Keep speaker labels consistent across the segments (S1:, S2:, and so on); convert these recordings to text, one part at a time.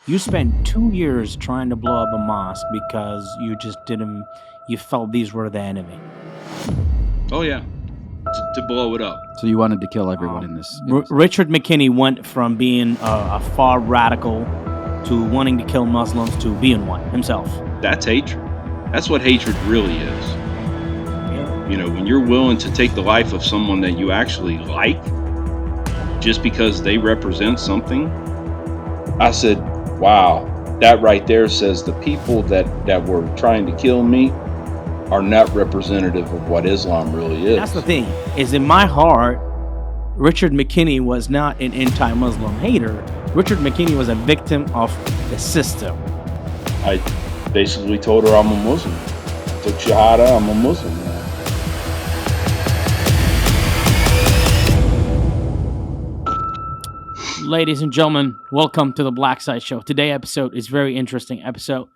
S1: You spent 2 years trying to blow up a mosque because you just didn't. You felt these were the enemy.
S2: Oh yeah, to blow it up.
S3: So you wanted to kill everyone in this.
S1: Richard McKinney went from being a far radical to wanting to kill Muslims to being one himself.
S2: That's hatred. That's what hatred really is.
S1: Yeah.
S2: You know, when you're willing to take the life of someone that you actually like just because they represent something. I said, wow, that right there says the people that were trying to kill me are not representative of what Islam really is.
S1: That's the thing, is in my heart, Richard McKinney was not an anti-Muslim hater. Richard McKinney was a victim of the system.
S2: I basically told her I'm a Muslim. Took Shahada, I'm a Muslim now.
S1: Ladies and gentlemen, welcome to the Black Side Show. Today's episode is a very interesting episode.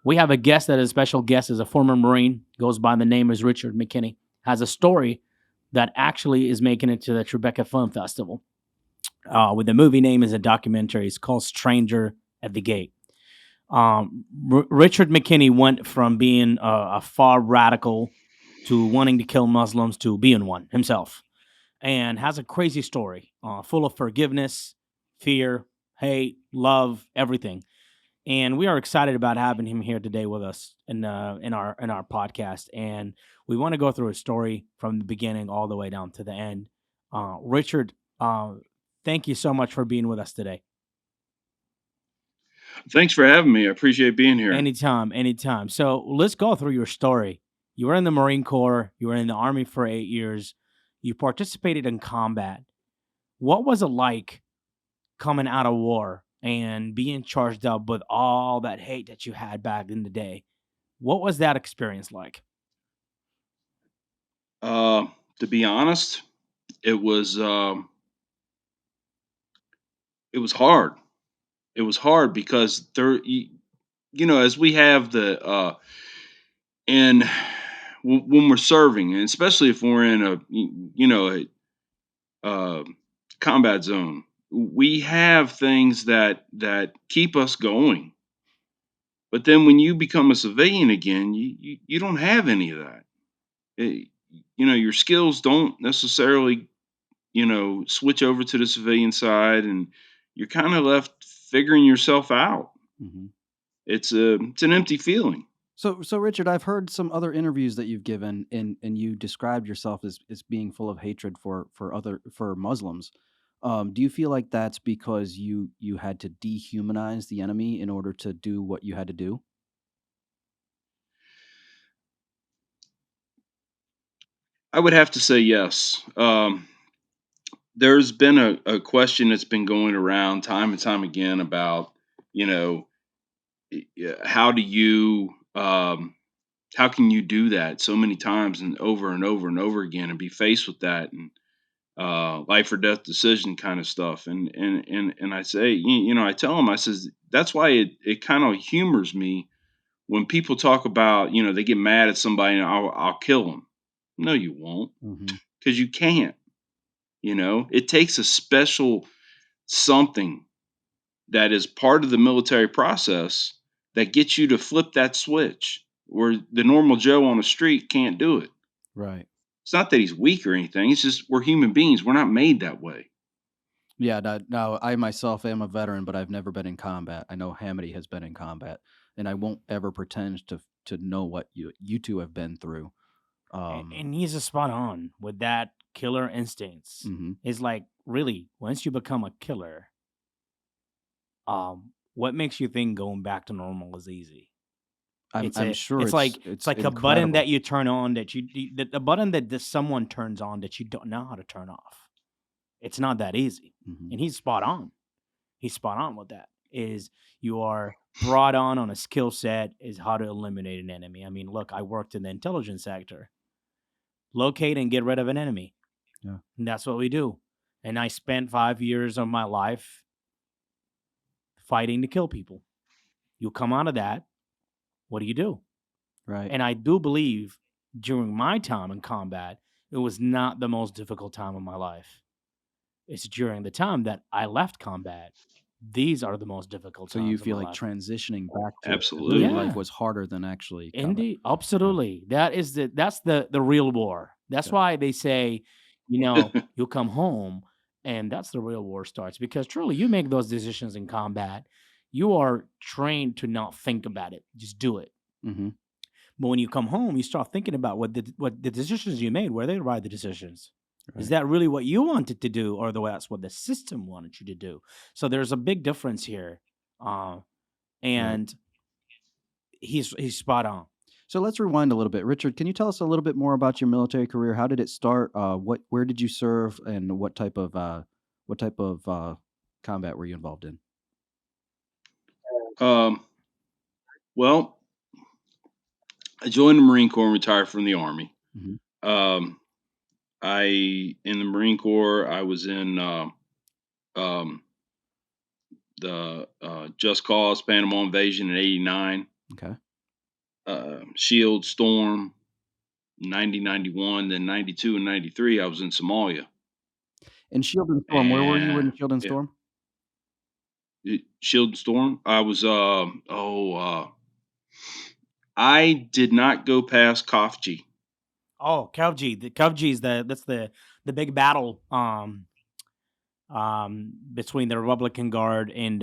S1: We have a guest that is a special guest, is a former Marine, goes by the name as Richard McKinney, has a story that actually is making it to the Tribeca Film Festival. With the movie name is a documentary. It's called Stranger at the Gate. Richard McKinney went from being a far radical to wanting to kill Muslims to being one himself, and has a crazy story full of forgiveness, fear, hate, love, everything. And we are excited about having him here today with us in our podcast. And we want to go through his story from the beginning all the way down to the end. Richard, thank you so much for being with us today.
S2: Thanks for having me. I appreciate being here.
S1: Anytime. So let's go through your story. You were in the Marine Corps. You were in the Army for 8 years. You participated in combat. What was it like coming out of war and being charged up with all that hate that you had back in the day? What was that experience like?
S2: To be honest, it was hard. It was hard because there, as we have the and when we're serving, and especially if we're in a combat zone, we have things that keep us going. But then when you become a civilian again, you don't have any of that. Your skills don't necessarily, switch over to the civilian side, and you're kind of left figuring yourself out.
S3: Mm-hmm.
S2: It's an empty feeling.
S3: So Richard, I've heard some other interviews that you've given, and you described yourself as being full of hatred for Muslims. Do you feel like that's because you had to dehumanize the enemy in order to do what you had to do?
S2: I would have to say yes. There's been a question that's been going around time and time again about, how do you how can you do that so many times and over and over and over again and be faced with that and life or death decision kind of stuff. And I say, I tell them, I says, that's why it kind of humors me when people talk about, they get mad at somebody and I'll kill them. No, you won't, because you can't. It takes a special something that is part of the military process that gets you to flip that switch where the normal Joe on the street can't do it.
S3: Right.
S2: It's not that he's weak or anything. It's just we're human beings. We're not made that way.
S3: Yeah. Now, I myself am a veteran, but I've never been in combat. I know Hamity has been in combat, and I won't ever pretend to know what you two have been through.
S1: And he's a spot on with that killer instincts. It's like, really, once you become a killer, what makes you think going back to normal is easy?
S3: I'm sure
S1: it's like
S3: it's
S1: a
S3: incredible.
S1: button that you turn on that the button that someone turns on that you don't know how to turn off. It's not that easy. And he's spot on. He's spot on with that. Is you are brought on a skill set is how to eliminate an enemy. I mean, look, I worked in the intelligence sector. Locate and get rid of an enemy.
S3: Yeah.
S1: And that's what we do. And I spent 5 years of my life fighting to kill people. You come out of that, what do you do?
S3: Right.
S1: And I do believe during my time in combat, it was not the most difficult time of my life. It's during the time that I left combat these are the most difficult
S3: So you
S1: times of
S3: feel
S1: my
S3: like
S1: life.
S3: transitioning back to civilian
S2: Absolutely.
S3: life
S1: Yeah,
S3: was harder than actually combat.
S1: indeed,
S3: Okay.
S1: absolutely. That's the real war. That's
S3: Okay.
S1: why they say, you'll come home and that's the real war starts because truly you make those decisions in combat. You are trained to not think about it. Just do it.
S3: Hmm.
S1: But when you come home, you start thinking about what the decisions you made, were they the right decisions? Is
S3: Right.
S1: that really what you wanted to do, or that's what the system wanted you to do? So there's a big difference here, uh,
S3: Right.
S1: and he's spot on.
S3: So let's rewind a little bit. Richard, can you tell us a little bit more about your military career? How did it start? Where did you serve, and what type of combat were you involved in?
S2: Um, well, I joined the Marine Corps and retired from the Army.
S3: Hmm.
S2: Um, in the Marine Corps, I was in um, the Just Cause Panama Invasion in '89,
S3: Okay.
S2: Shield Storm 90, 91, then 92 and 93. I was in Somalia.
S3: In Shield and Storm, where were you in
S2: And
S3: Shield and
S2: yeah,
S3: Storm?
S2: Shield and Storm. I did not go past Kofji.
S1: Oh, Kevji, the Kevji is that's the big battle between the Republican Guard and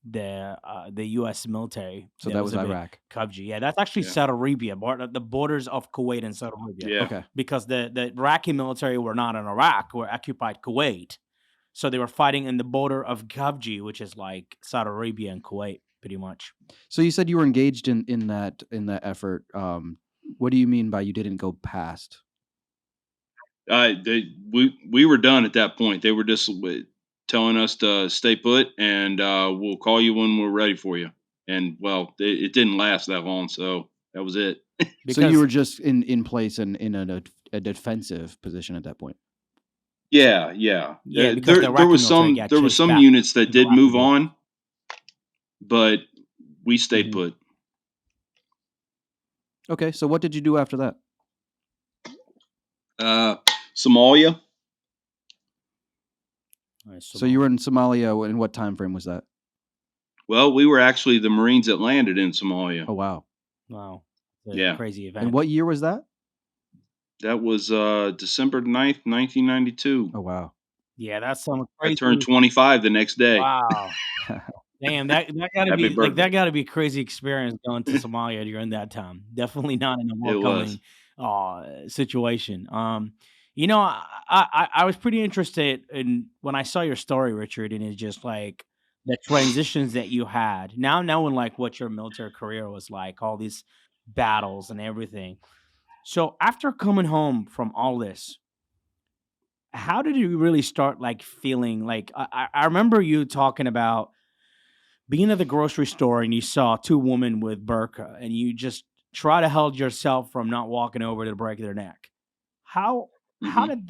S1: the U.S. military.
S3: So
S1: There
S3: that
S1: was
S3: was
S1: a big
S3: Iraq.
S1: Kevji. Yeah, that's actually
S2: Yeah,
S1: Saudi Arabia, the borders of Kuwait and Saudi Arabia,
S2: yeah.
S3: Okay.
S1: because the Iraqi military were not in Iraq, were occupied Kuwait. So they were fighting in the border of Kavji, which is like Saudi Arabia and Kuwait, pretty much.
S3: So you said you were engaged in that effort. What do you mean by you didn't go past?
S2: We were done at that point. They were just telling us to stay put, and we'll call you when we're ready for you. And well, it didn't last that long, so that was it.
S3: So you
S1: Because
S3: were just in place and in a defensive position at that point.
S2: Yeah, yeah.
S1: yeah, because the
S2: There
S1: Iraqi
S2: was
S1: military
S2: some
S1: got chased back
S2: units that
S1: to the
S2: did
S1: Iraqi
S2: move
S1: border.
S2: on, but we stayed
S3: Hmm.
S2: put.
S3: Okay. So what did you do after that?
S2: Uh, Somalia.
S1: Nice,
S3: So you were
S1: Somalia.
S3: in Somalia. In what time frame was that?
S2: Well, we were actually the Marines that landed in Somalia.
S3: Oh wow.
S1: Wow, it's a
S2: Yeah,
S1: crazy
S3: And
S1: event.
S3: what year was that?
S2: that was December 9th, 1992.
S3: Oh wow.
S1: Yeah, that's some
S2: I turned
S1: crazy.
S2: 25 the next day.
S1: Wow, damn, that gotta
S2: Happy
S1: be like that
S2: birthday.
S1: gotta be crazy experience going to Somalia during that time. Definitely not in a
S2: It was.
S1: welcoming situation. I was pretty interested in when I saw your story, Richard, and it's just like the transitions that you had. Now knowing like what your military career was like, all these battles and everything. So after coming home from all this, how did you really start like feeling like I remember you talking about being at the grocery store and you saw two women with burqa and you just try to hold yourself from not walking over to break their neck. How
S2: Hmm.
S1: did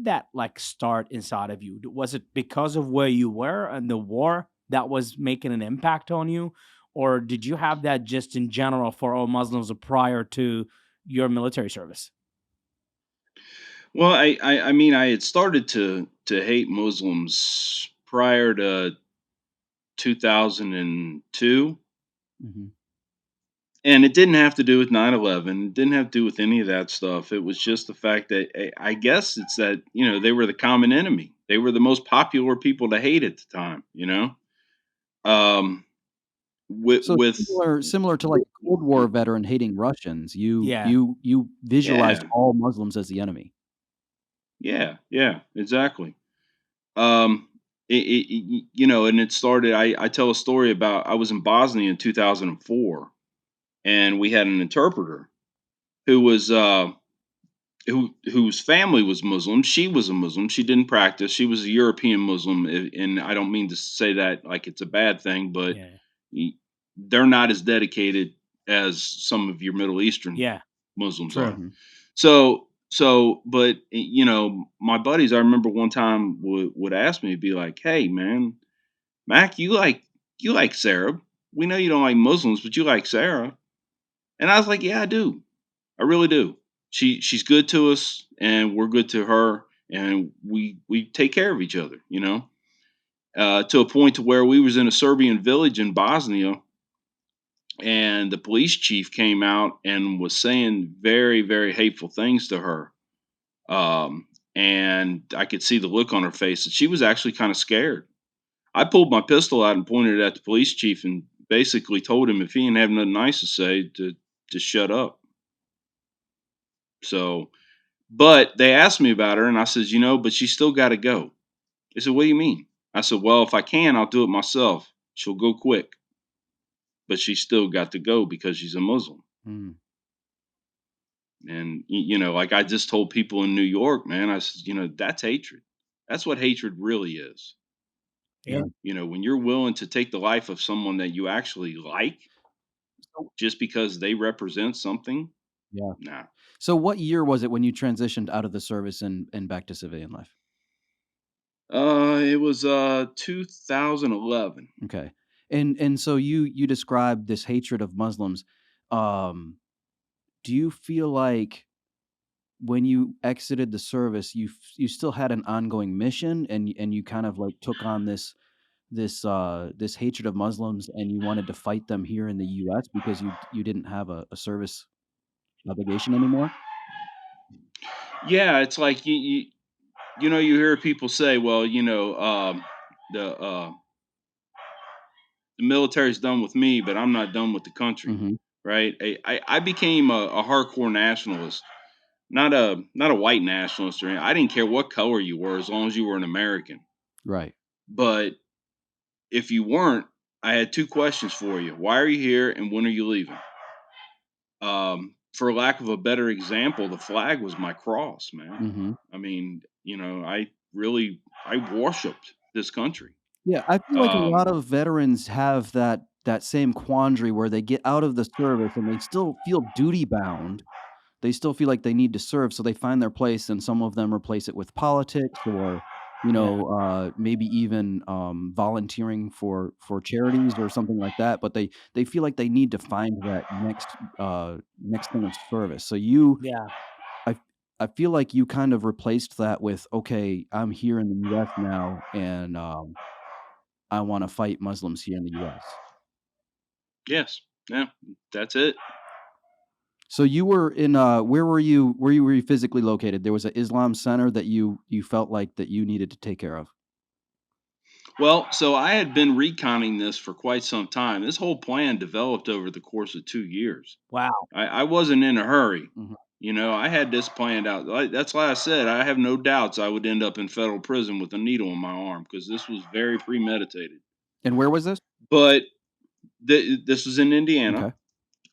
S1: that like start inside of you? Was it because of where you were and the war that was making an impact on you, or did you have that just in general for all Muslims prior to your military service?
S2: Well, I mean, I had started to hate Muslims prior to 2002.
S3: Hmm.
S2: And it didn't have to do with 9/11. It didn't have to do with any of that stuff. It was just the fact that I guess it's that, they were the common enemy. They were the most popular people to hate at the time, you know? Um,
S3: So
S2: with
S3: similar to like a Cold War veteran hating Russians, you
S1: Yeah.
S3: you you visualized
S2: yeah,
S3: all Muslims as the enemy.
S2: yeah, yeah, exactly. And it started. I tell a story about I was in Bosnia in 2004, and we had an interpreter who was whose family was Muslim. She was a Muslim. She didn't practice. She was a European Muslim, and I don't mean to say that like it's a bad thing, but
S1: Yeah.
S2: y- they're not as dedicated as some of your Middle Eastern
S1: Yeah.
S2: Muslims
S1: True.
S2: are.
S3: Hmm.
S2: But my buddies, I remember one time would ask me, be like, "Hey, man, Mac, you like Sarah? We know you don't like Muslims, but you like Sarah." And I was like, "Yeah, I do. I really do. She's good to us, and we're good to her, and we take care of each other, you know." to a point to where we was in a Serbian village in Bosnia, and the police chief came out and was saying very, very hateful things to her. And I could see the look on her face, and she was actually kind of scared. I pulled my pistol out and pointed it at the police chief, and basically told him if he didn't have nothing nice to say to shut up. So, but they asked me about her, and I says, but she's still got to go. They said, "What do you mean?" I said, "Well, if I can, I'll do it myself. She'll go quick, but she's still got to go because she's a Muslim."
S3: Mm.
S2: And like I just told people in New York, man, I said, that's hatred. That's what hatred really is.
S1: Yeah.
S3: Yeah.
S2: When you're willing to take the life of someone that you actually like
S3: So,
S2: just because they represent something,
S3: yeah.
S2: nah.
S3: So what year was it when you transitioned out of the service and back to civilian life?
S2: It was 2011.
S3: Okay. And so you described this hatred of Muslims. Um, do you feel like when you exited the service, you still had an ongoing mission and you kind of like took on this hatred of Muslims and you wanted to fight them here in the US because you didn't have a service obligation anymore?
S2: Yeah, it's like you hear people say, well, the uh, the military's done with me, but I'm not done with the country,
S3: Mhm.
S2: right? I became a hardcore nationalist, not a white nationalist or anything. I didn't care what color you were as long as you were an American.
S3: Right.
S2: But if you weren't, I had two questions for you: why are you here, and when are you leaving? For lack of a better example, the flag was my cross, man.
S3: Mhm.
S2: I mean, I worshipped this country.
S3: Yeah, I feel like a
S2: Um,
S3: lot of veterans have that same quandary where they get out of the service and they still feel duty bound. They still feel like they need to serve, so they find their place, and some of them replace it with politics or,
S1: Yeah.
S3: maybe even, volunteering for charities or something like that, but they feel like they need to find that next thing of service. So
S1: Yeah.
S3: I I feel like you kind of replaced that with, "Okay, I'm here in the US now, and, I wanna fight Muslims here in the US."
S2: yes, yeah, that's it.
S3: So you were in, where were you physically located? There was an Islam center that you felt like that you needed to take care of?
S2: Well, so I had been reconning this for quite some time. This whole plan developed over the course of 2 years.
S1: Wow.
S2: I wasn't in a hurry.
S3: Mhm.
S2: I had this planned out. That's why I said I have no doubts I would end up in federal prison with a needle in my arm because this was very premeditated.
S3: And where was this?
S2: But this was in Indiana,
S3: Okay.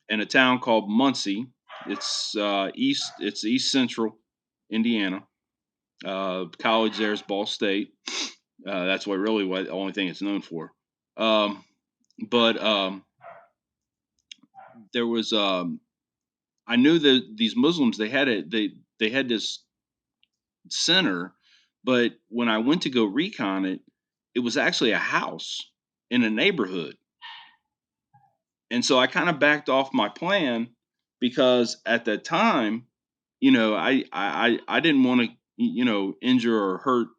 S2: in a town called Muncie. It's east central Indiana. College there is Ball State. That's what the only thing it's known for. Um, but there was I knew that these Muslims they had this center, but when I went to go recon it, it was actually a house in a neighborhood. And so I kind of backed off my plan because at that time, I didn't want to injure or hurt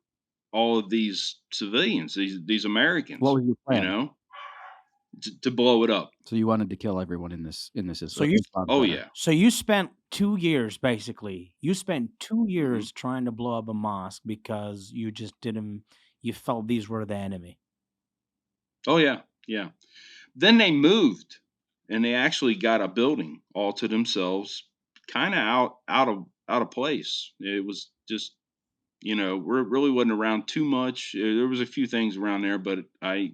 S2: all of these civilians, these
S3: What
S2: Americans,
S3: was your plan?
S2: to blow it up.
S3: So you wanted to kill everyone in this
S1: So you
S3: Islam
S2: Oh
S3: center.
S2: yeah.
S1: so you spent 2 years basically. You spent 2
S2: hmm
S1: years trying to blow up a mosque because you just didn't you felt these were the enemy.
S2: Oh yeah. Yeah. Then they moved, and they actually got a building all to themselves, kind of out of place. It was just really wasn't around too much. There was a few things around there, but I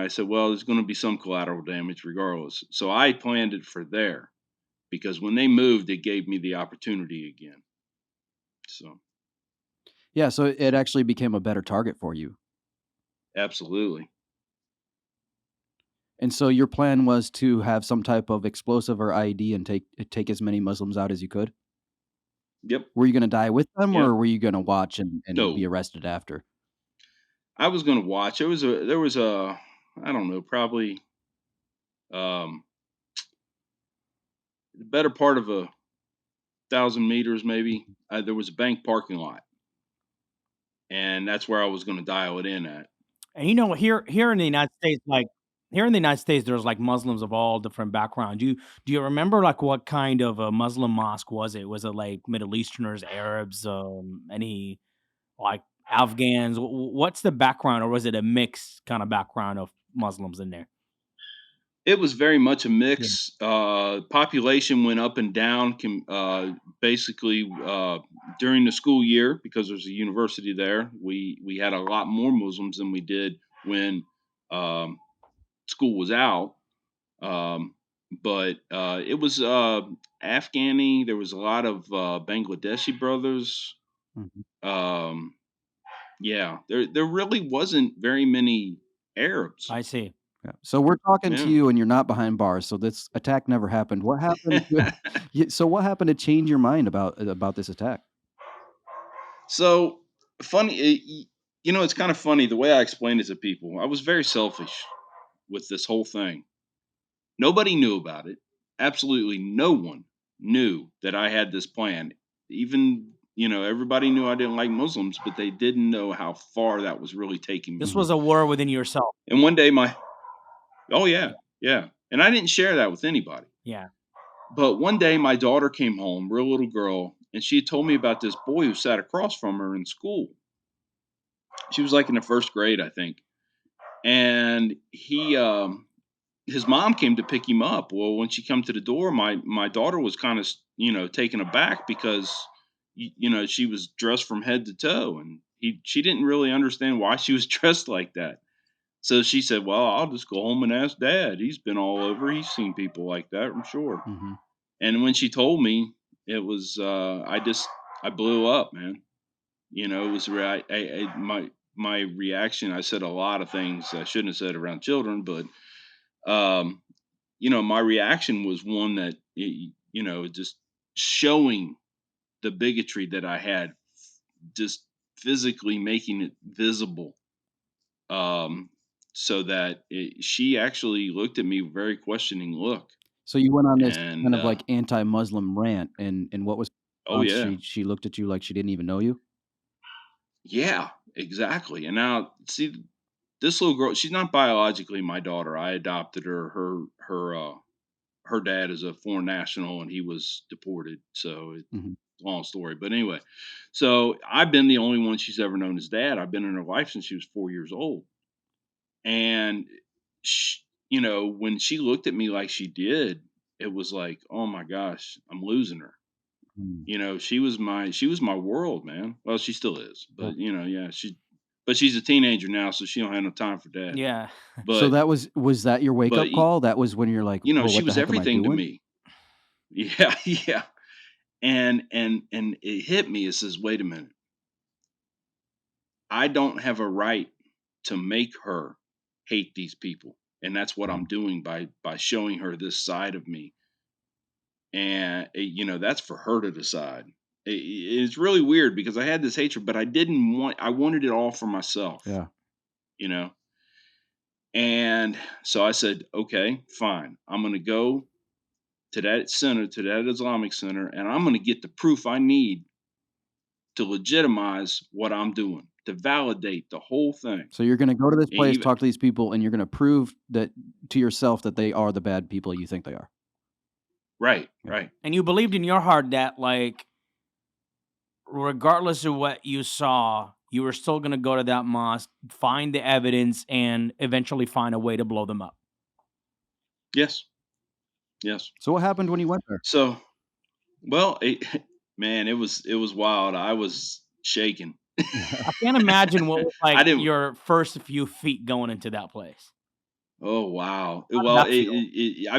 S2: said, well, there's going to be some collateral damage regardless. So I planned it for there because when they moved, it gave me the opportunity again. So
S3: Yeah, so it actually became a better target for you.
S2: absolutely,
S3: And so your plan was to have some type of explosive or IED and take as many Muslims out as you could?
S2: yep,
S3: Were you gonna die with them,
S2: yep.
S3: or were you gonna watch and be
S2: No,
S3: arrested after?
S2: I was going to watch. There was a I don't know, probably um, the better part of a 1,000 meters maybe. There was a bank parking lot, and that's where I was going to dial it in at.
S1: And here in the United States, there's like Muslims of all different backgrounds. Do you remember like what kind of a Muslim mosque was it? Was it like Middle Easterners, Arabs, any like Afghans? What's the background, or was it a mixed kind of background of Muslims in there?
S2: It was very much a
S1: Yeah.
S2: mix. Population went up and down. Basically, during the school year, because there's a university there, we had a lot more Muslims than we did when um, school was out. Um, but it was Afghani. There was a lot of Bangladeshi brothers.
S3: Mhm.
S2: Um, yeah, there really wasn't very many Arabs.
S1: I see.
S3: Yeah. So we're talking to
S2: Yeah.
S3: you, and you're not behind bars, so this attack never happened. What happened to so what happened to change your mind about this attack?
S2: So funny, it's kind of funny the way I explained it to people. I was very selfish with this whole thing. Nobody knew about it. Absolutely no one knew that I had this plan. Even, everybody knew I didn't like Muslims, but they didn't know how far that was really taking me.
S1: This
S3: Mhm.
S1: was a war within yourself.
S2: And one day oh
S1: Yeah.
S2: yeah, yeah. And I didn't share that with anybody.
S1: Yeah.
S2: But one day my daughter came home, real little girl, and she had told me about this boy who sat across from her in school. She was like in the first grade, I think. And his mom came to pick him up. Well, when she come to the door, my daughter was kind of taken aback because she was dressed from head to toe, and she didn't really understand why she was dressed like that. So she said, "Well, I'll just go home and ask Dad. He's been all over. He's seen people like that, I'm sure."
S3: Mhm.
S2: And when she told me, it was I blew up, man. It was my reaction. I said a lot of things I shouldn't have said around children, but um, my reaction was one that just showing the bigotry that I had, just physically making it visible, um, so that she actually looked at me with a very questioning look,
S3: So you went on this
S2: and
S3: kind of like anti-Muslim rant, and what was the
S2: oh
S3: response?
S2: yeah,
S3: She looked at you like she didn't even know you?
S2: yeah, exactly. And now see, this little girl, she's not biologically my daughter. I adopted her. Her dad is a foreign national, and he was deported. So it's
S3: Mhm.
S2: a long story. But anyway, so I've been the only one she's ever known as dad. I've been in her life since she was 4 years old. And sh when she looked at me like she did, it was like, oh my gosh, I'm losing her.
S3: Mm.
S2: She was my world, man. Well, she still is,
S3: Yeah.
S2: but yeah, but she's a teenager now, so she don't have no time for dad.
S1: Yeah.
S3: So
S2: But
S3: that was that your
S2: but
S3: wake-up call? That was when you're like, "Whoa,
S2: she
S3: what the
S2: was
S3: heck am I
S2: everything to
S3: doing?"
S2: me. Yeah, yeah. And it hit me. It says, wait a minute, I don't have a right to make her hate these people, and that's what I'm
S3: Mhm.
S2: doing by showing her this side of me. And that's for her to decide. It's really weird because I had this hatred, but I wanted it all for myself,
S3: Yeah.
S2: you know. And so I said, okay, fine. I'm going to go to that center, to that Islamic center, and I'm going to get the proof I need to legitimize what I'm doing, to validate the whole thing.
S3: So you're gonna go to this place,
S2: Even
S3: talk to these people, and you're gonna prove that to yourself that they are the bad people you think they are.
S2: right,
S3: Yeah.
S2: right.
S1: And you believed in your heart that, like, regardless of what you saw, you were still gonna go to that mosque, find the evidence, and eventually find a way to blow them up.
S2: Yes, yes.
S3: So what happened when you went there?
S2: So, well, man, it was wild. I was shaking.
S1: I can't imagine what was like
S2: I didn't.
S1: your first few feet going into that place.
S2: Oh wow.
S1: How did
S2: Well,
S1: that feel?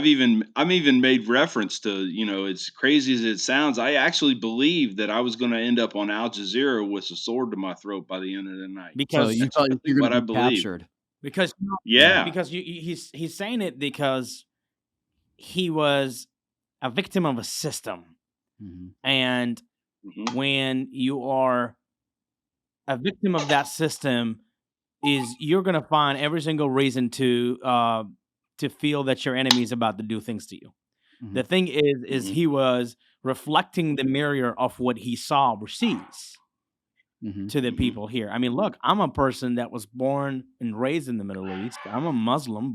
S2: I've even made reference to, as crazy as it sounds. I actually believed that I was going to end up on Al Jazeera with a sword to my throat by the end of the night.
S3: So
S1: Because
S3: you
S2: That's
S3: thought
S2: really
S3: you're gonna
S2: what I
S3: be
S2: believed.
S3: captured.
S1: because
S3: Yeah.
S2: Yeah.
S1: because he's saying it because he was a victim of a system,
S3: Mhm.
S1: and
S2: Hmm.
S1: when you are a victim of that system, is you're gonna find every single reason to feel that your enemy is about to do things to you. The
S3: Mhm.
S1: thing is
S2: Hmm.
S1: he was reflecting the mirror of what he saw or sees. to the
S2: Mhm.
S1: people here. I mean, look, I'm a person that was born and raised in the Middle East. I'm a Muslim,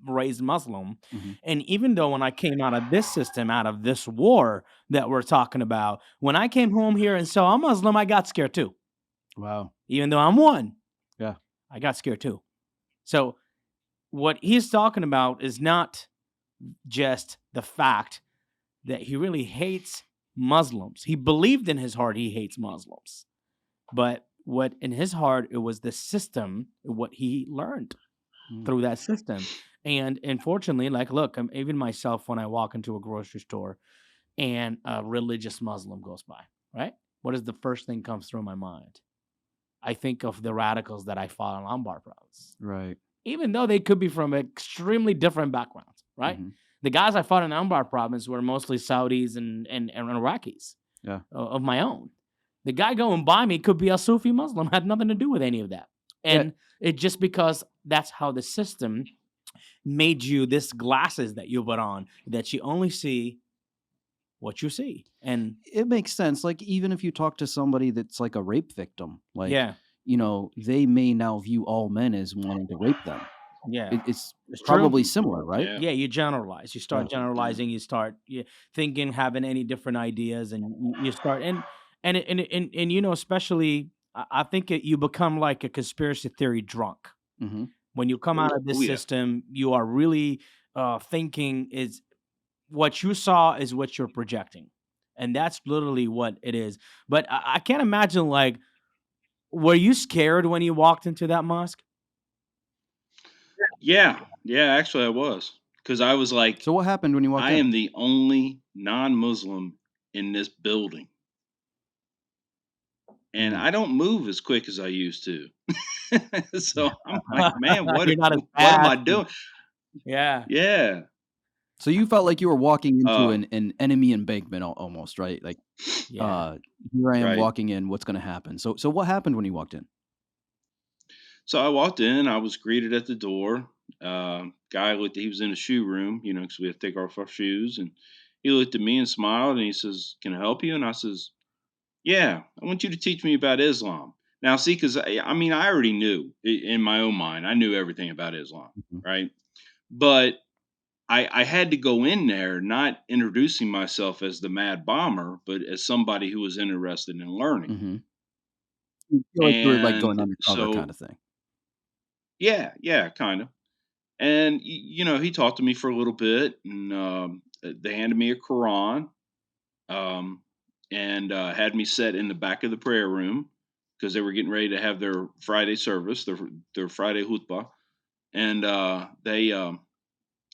S1: raised Muslim.
S3: Mm-hmm.
S1: And even though when I came out of this system, out of this war that we're talking about, when I came home here and saw a Muslim, I got scared too.
S3: Wow.
S1: Even though I'm one,
S3: Yeah.
S1: I got scared too. So what he's talking about is not just the fact that he really hates Muslims. He believed in his heart he hates Muslims. But what in his heart, it was the system, what he learned
S3: Mm.
S1: through that system. And unfortunately, like, look, even myself, when I walk into a grocery store and a religious Muslim goes by, right? What is the first thing comes through my mind? I think of the radicals that I fought in Lombard province,
S3: Right.
S1: even though they could be from extremely different backgrounds, right?
S3: Mm-hmm.
S1: The guys I fought in Lombard province were mostly Saudis and Iraqis
S3: Yeah.
S1: of my own. The guy going by me could be a Sufi Muslim, had nothing to do with any of that.
S3: Yeah.
S1: And it just because that's how the system made you this glasses that you put on, that you only see what you see. And
S3: It makes sense. Like, even if you talk to somebody that's like a rape victim, like,
S1: yeah,
S3: they may now view all men as wanting to rape them.
S1: yeah,
S3: It's
S1: it's true.
S3: probably similar, right?
S2: Yeah.
S1: Yeah, you generalize. You start
S3: Yeah.
S1: generalizing. You start thinking, having any different ideas, and you start and especially I think you become like a conspiracy theory drunk
S3: Mm-hmm.
S1: when you come out of this
S2: Oh, yeah.
S1: system. You are really thinking is what you saw is what you're projecting, and that's literally what it is. But I can't imagine, like, were you scared when you walked into that mosque?
S2: Yeah. Yeah, actually I was. 'Cause I was like,
S3: So what happened when you walked
S2: I
S3: in?
S2: am the only non-Muslim in this building, and
S3: Mm.
S2: I don't move as quick as I used to. So I'm like, "Man,
S1: You're not as
S2: what am
S1: fast.
S2: I doing?"
S1: Yeah,
S2: Yeah.
S3: So you felt like you were walking into
S2: Uh,
S3: an enemy embankment almost, right? Like,
S1: yeah.
S3: uh, here I am
S2: right.
S3: walking in. What's going to happen? So what happened when you walked in?
S2: So I walked in, I was greeted at the door. Guy looked, he was in a shoe room, because we have to take off our shoes. And he looked at me and smiled and he says, "Can I help you?" And I says, "Yeah, I want you to teach me about Islam." Now, see, because I mean, I already knew in my own mind, I knew everything about Islam,
S3: Mhm.
S2: right? But I had to go in there not introducing myself as the mad bomber, but as somebody who was interested in learning.
S3: Mhm. You feel like you were like going
S2: And
S3: undercover kind
S2: so,
S3: of thing.
S2: yeah, yeah, kind of. And he talked to me for a little bit, and they handed me a Quran, um, and had me set in the back of the prayer room because they were getting ready to have their Friday service, their Friday hutbah, and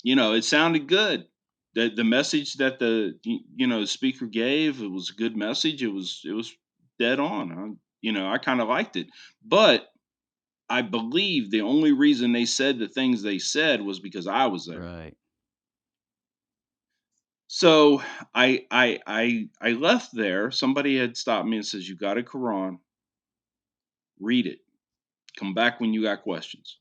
S2: it sounded good. The message that the speaker gave, it was a good message. It was dead on. I kind of liked it, but I believe the only reason they said the things they said was because I was there.
S3: Right.
S2: So I left there. Somebody had stopped me and says, "You got a Quran, read it. Come back when you got questions."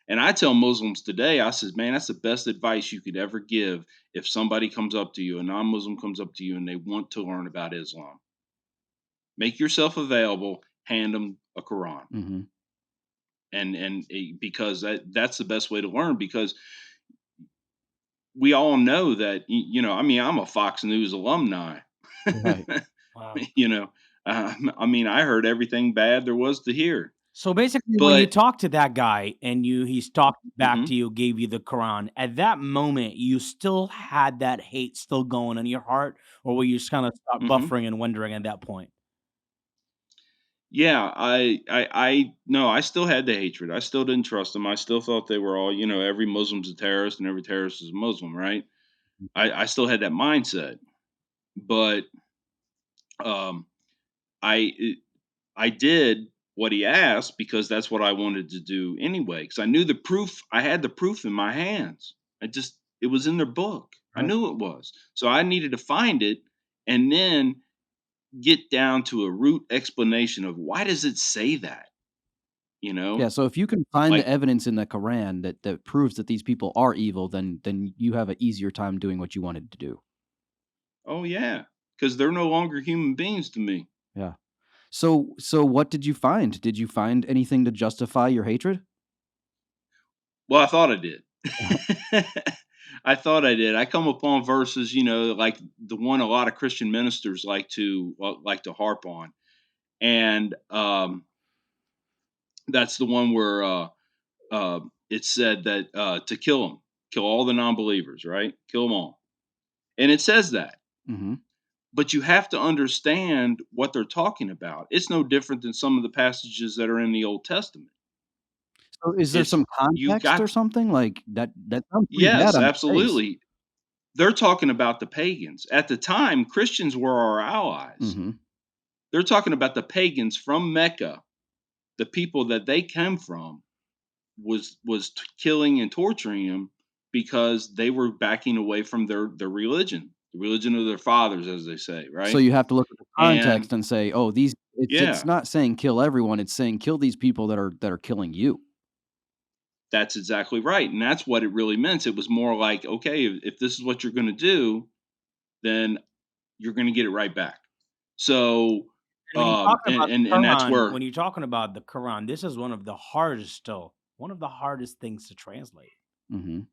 S2: And I tell Muslims today, I says, "Man, that's the best advice you could ever give if somebody comes up to you, a non-Muslim comes up to you and they want to learn about Islam. Make yourself available, hand them a Quran."
S3: Mhm.
S2: Because that's the best way to learn, because we all know that, I mean, I'm a Fox News alumni.
S3: Right.
S1: Wow.
S2: you know, I mean, I heard everything bad there was to hear.
S1: So basically, when you
S2: But
S1: talk to that guy and he's talked back to
S2: mhm,
S1: you, gave you the Quran, at that moment, you still had that hate still going in your heart, or were you just kind of stop
S2: mhm.
S1: buffering and wondering at that point?
S2: Yeah, I no, I still had the hatred. I still didn't trust them. I still thought they were all, every Muslim's a terrorist and every terrorist is a Muslim, right? I still had that mindset. But um, I I did what he asked because that's what I wanted to do anyway. Because I knew the proof. I had the proof in my hands. It was in their book. I
S3: Right.
S2: knew it was. So I needed to find it and then get down to a root explanation of why does it say that. You
S3: Yeah,
S2: know,
S3: so if you can find the
S2: like,
S3: evidence in the Quran that proves that these people are evil, then you have an easier time doing what you wanted to do.
S2: oh yeah, because they're no longer human beings to me.
S3: Yeah. So what did you find? Did you find anything to justify your hatred?
S2: Well, I thought I did. I thought I did. I come upon verses, like the one a lot of Christian ministers like to harp on, and that's the one where it said that to kill them, kill all the non-believers, right? Kill them all, and it says that.
S3: Mhm.
S2: But you have to understand what they're talking about. It's no different than some of the passages that are in the Old Testament.
S3: So is there
S2: It's
S3: some
S2: you
S3: context or
S2: got
S3: something? Like, that sounds pretty bad
S2: Yes,
S3: on its face.
S2: absolutely. They're talking about the pagans. At the time, Christians were our allies.
S3: Mhm.
S2: They're talking about the pagans from Mecca, the people that they came from killing and torturing them because they were backing away from their religion, the religion of their fathers, as they say,
S3: So
S2: right?
S3: you have to look at the
S2: And
S3: context and say, "Oh, these," it's
S2: yeah,
S3: not saying kill everyone, it's saying kill these people that are killing you.
S2: that's exactly right. And that's what it really meant. It was more like, okay, if this is what you're going to do, then you're going to get it right back. So,
S1: And when you're talking about the
S2: and that's
S1: Quran,
S2: where,
S1: when you're talking about the Quran, this is one of the hardest things to translate.
S3: Mhm.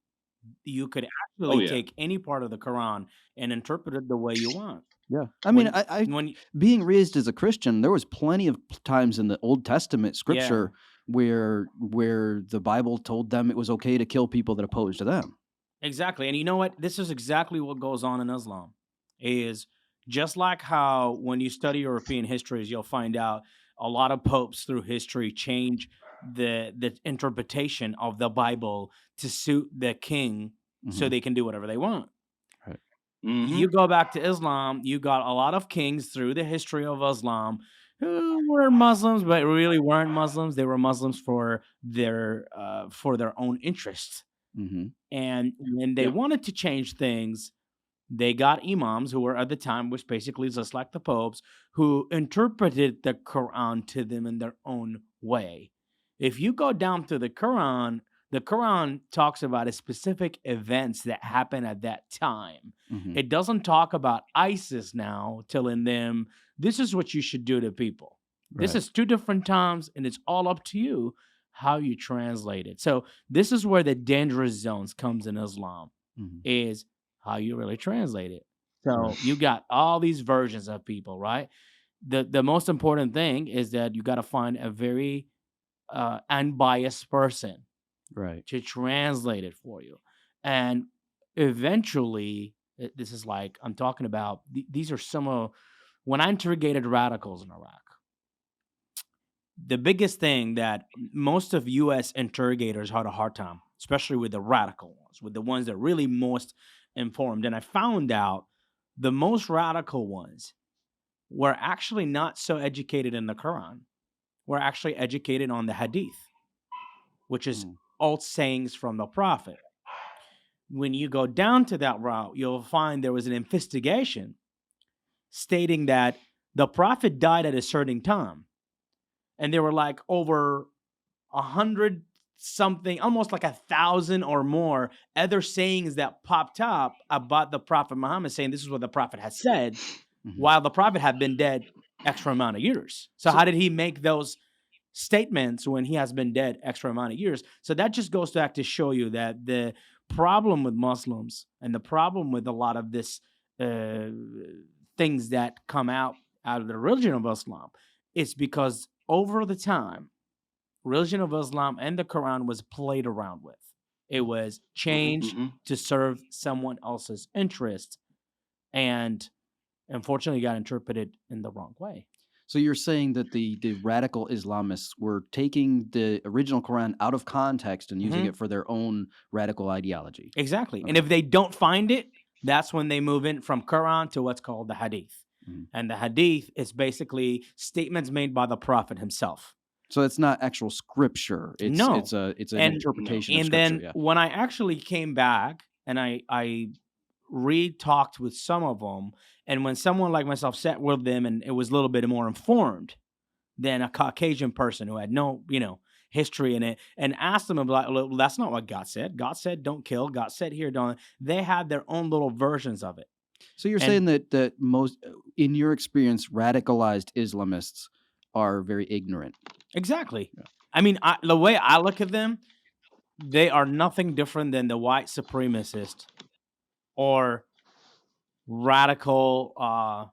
S1: You could
S2: oh
S1: actually
S2: yeah,
S1: take any part of the Quran and interpret it the way you want.
S3: Yeah. I mean,
S1: When when
S3: being raised as a Christian, there was plenty of times in the Old Testament
S1: yeah,
S3: scripture where the Bible told them it was okay to kill people that opposed to them.
S1: exactly. And you know what? This is exactly what goes on in Islam. Is just like how when you study European histories, you'll find out a lot of popes through history change the interpretation of the Bible to suit the king so
S3: Mhm.
S1: they can do whatever they want.
S3: Right.
S2: hmm
S1: You go back to Islam, you got a lot of kings through the history of Islam who were Muslims, but really weren't Muslims. They were Muslims for their own interests.
S3: Mhm.
S1: And when they
S2: yeah,
S1: wanted to change things, they got imams who were at the time, which basically is just like the popes, who interpreted the Quran to them in their own way. If you go down to the Quran talks about a specific events that happen at that time.
S3: Mhm.
S1: It doesn't talk about ISIS now telling them this is what you should do to people. This
S3: Right.
S1: is two different times, and it's all up to you how you translate it. So this is where the dangerous zones comes in Islam
S3: Mhm.
S1: is how you really translate it.
S3: Right.
S1: So you got all these versions of people, right? The most important thing is that you got to find a very unbiased person
S3: Right.
S1: to translate it for you, and eventually, this is like I'm talking about. These are some of when I interrogated radicals in Iraq. The biggest thing that most of U.S. interrogators had a hard time, especially with the radical ones, with the ones that really most informed. And I found out the most radical ones were actually not so educated in the Quran. Were actually educated on the Hadith, which is
S3: Mm.
S1: old sayings from the Prophet. When you go down to that route, you'll find there was an investigation stating that the Prophet died at a certain time, and there were like over 100 something, almost like 1,000 or more other sayings that popped up about the Prophet Muhammad, saying this is what the Prophet has said,
S3: Mhm.
S1: while the Prophet had been dead extra amount of years. So
S3: So
S1: how did he make those statements when he has been dead extra amount of years? So that just goes back to show you that the problem with Muslims and the problem with a lot of this uh, things that come out of the religion of Islam is because over the time religion of Islam and the Quran was played around with. It was changed
S2: hmm
S1: to serve someone else's interest, and unfortunately got interpreted in the wrong way.
S3: so you're saying that the radical Islamists were taking the original Quran out of context and using
S1: Mhm.
S3: it for their own radical ideology.
S1: Exactly. And
S3: Okay.
S1: if they don't find it, that's when they move in from Quran to what's called the Hadith.
S3: Mhm.
S1: And the Hadith is basically statements made by the Prophet himself.
S3: So it's not actual scripture. It's
S1: No.
S3: it's a it's an
S1: And
S2: no,
S3: interpretation of
S1: and
S3: scripture,
S1: then
S3: yeah.
S1: when I actually came back and I re-talked with some of them, and when someone like myself sat with them and it was a little bit more informed than a Caucasian person who had no, history in it, and asked them about, well, that's not what God said. God said don't kill. God said here don't. They had their own little versions of it.
S3: So you're
S1: And
S3: saying that most in your experience, radicalized Islamists are very ignorant.
S1: Exactly.
S3: Yeah.
S1: I mean, the way I look at them, they are nothing different than the white supremacist or radical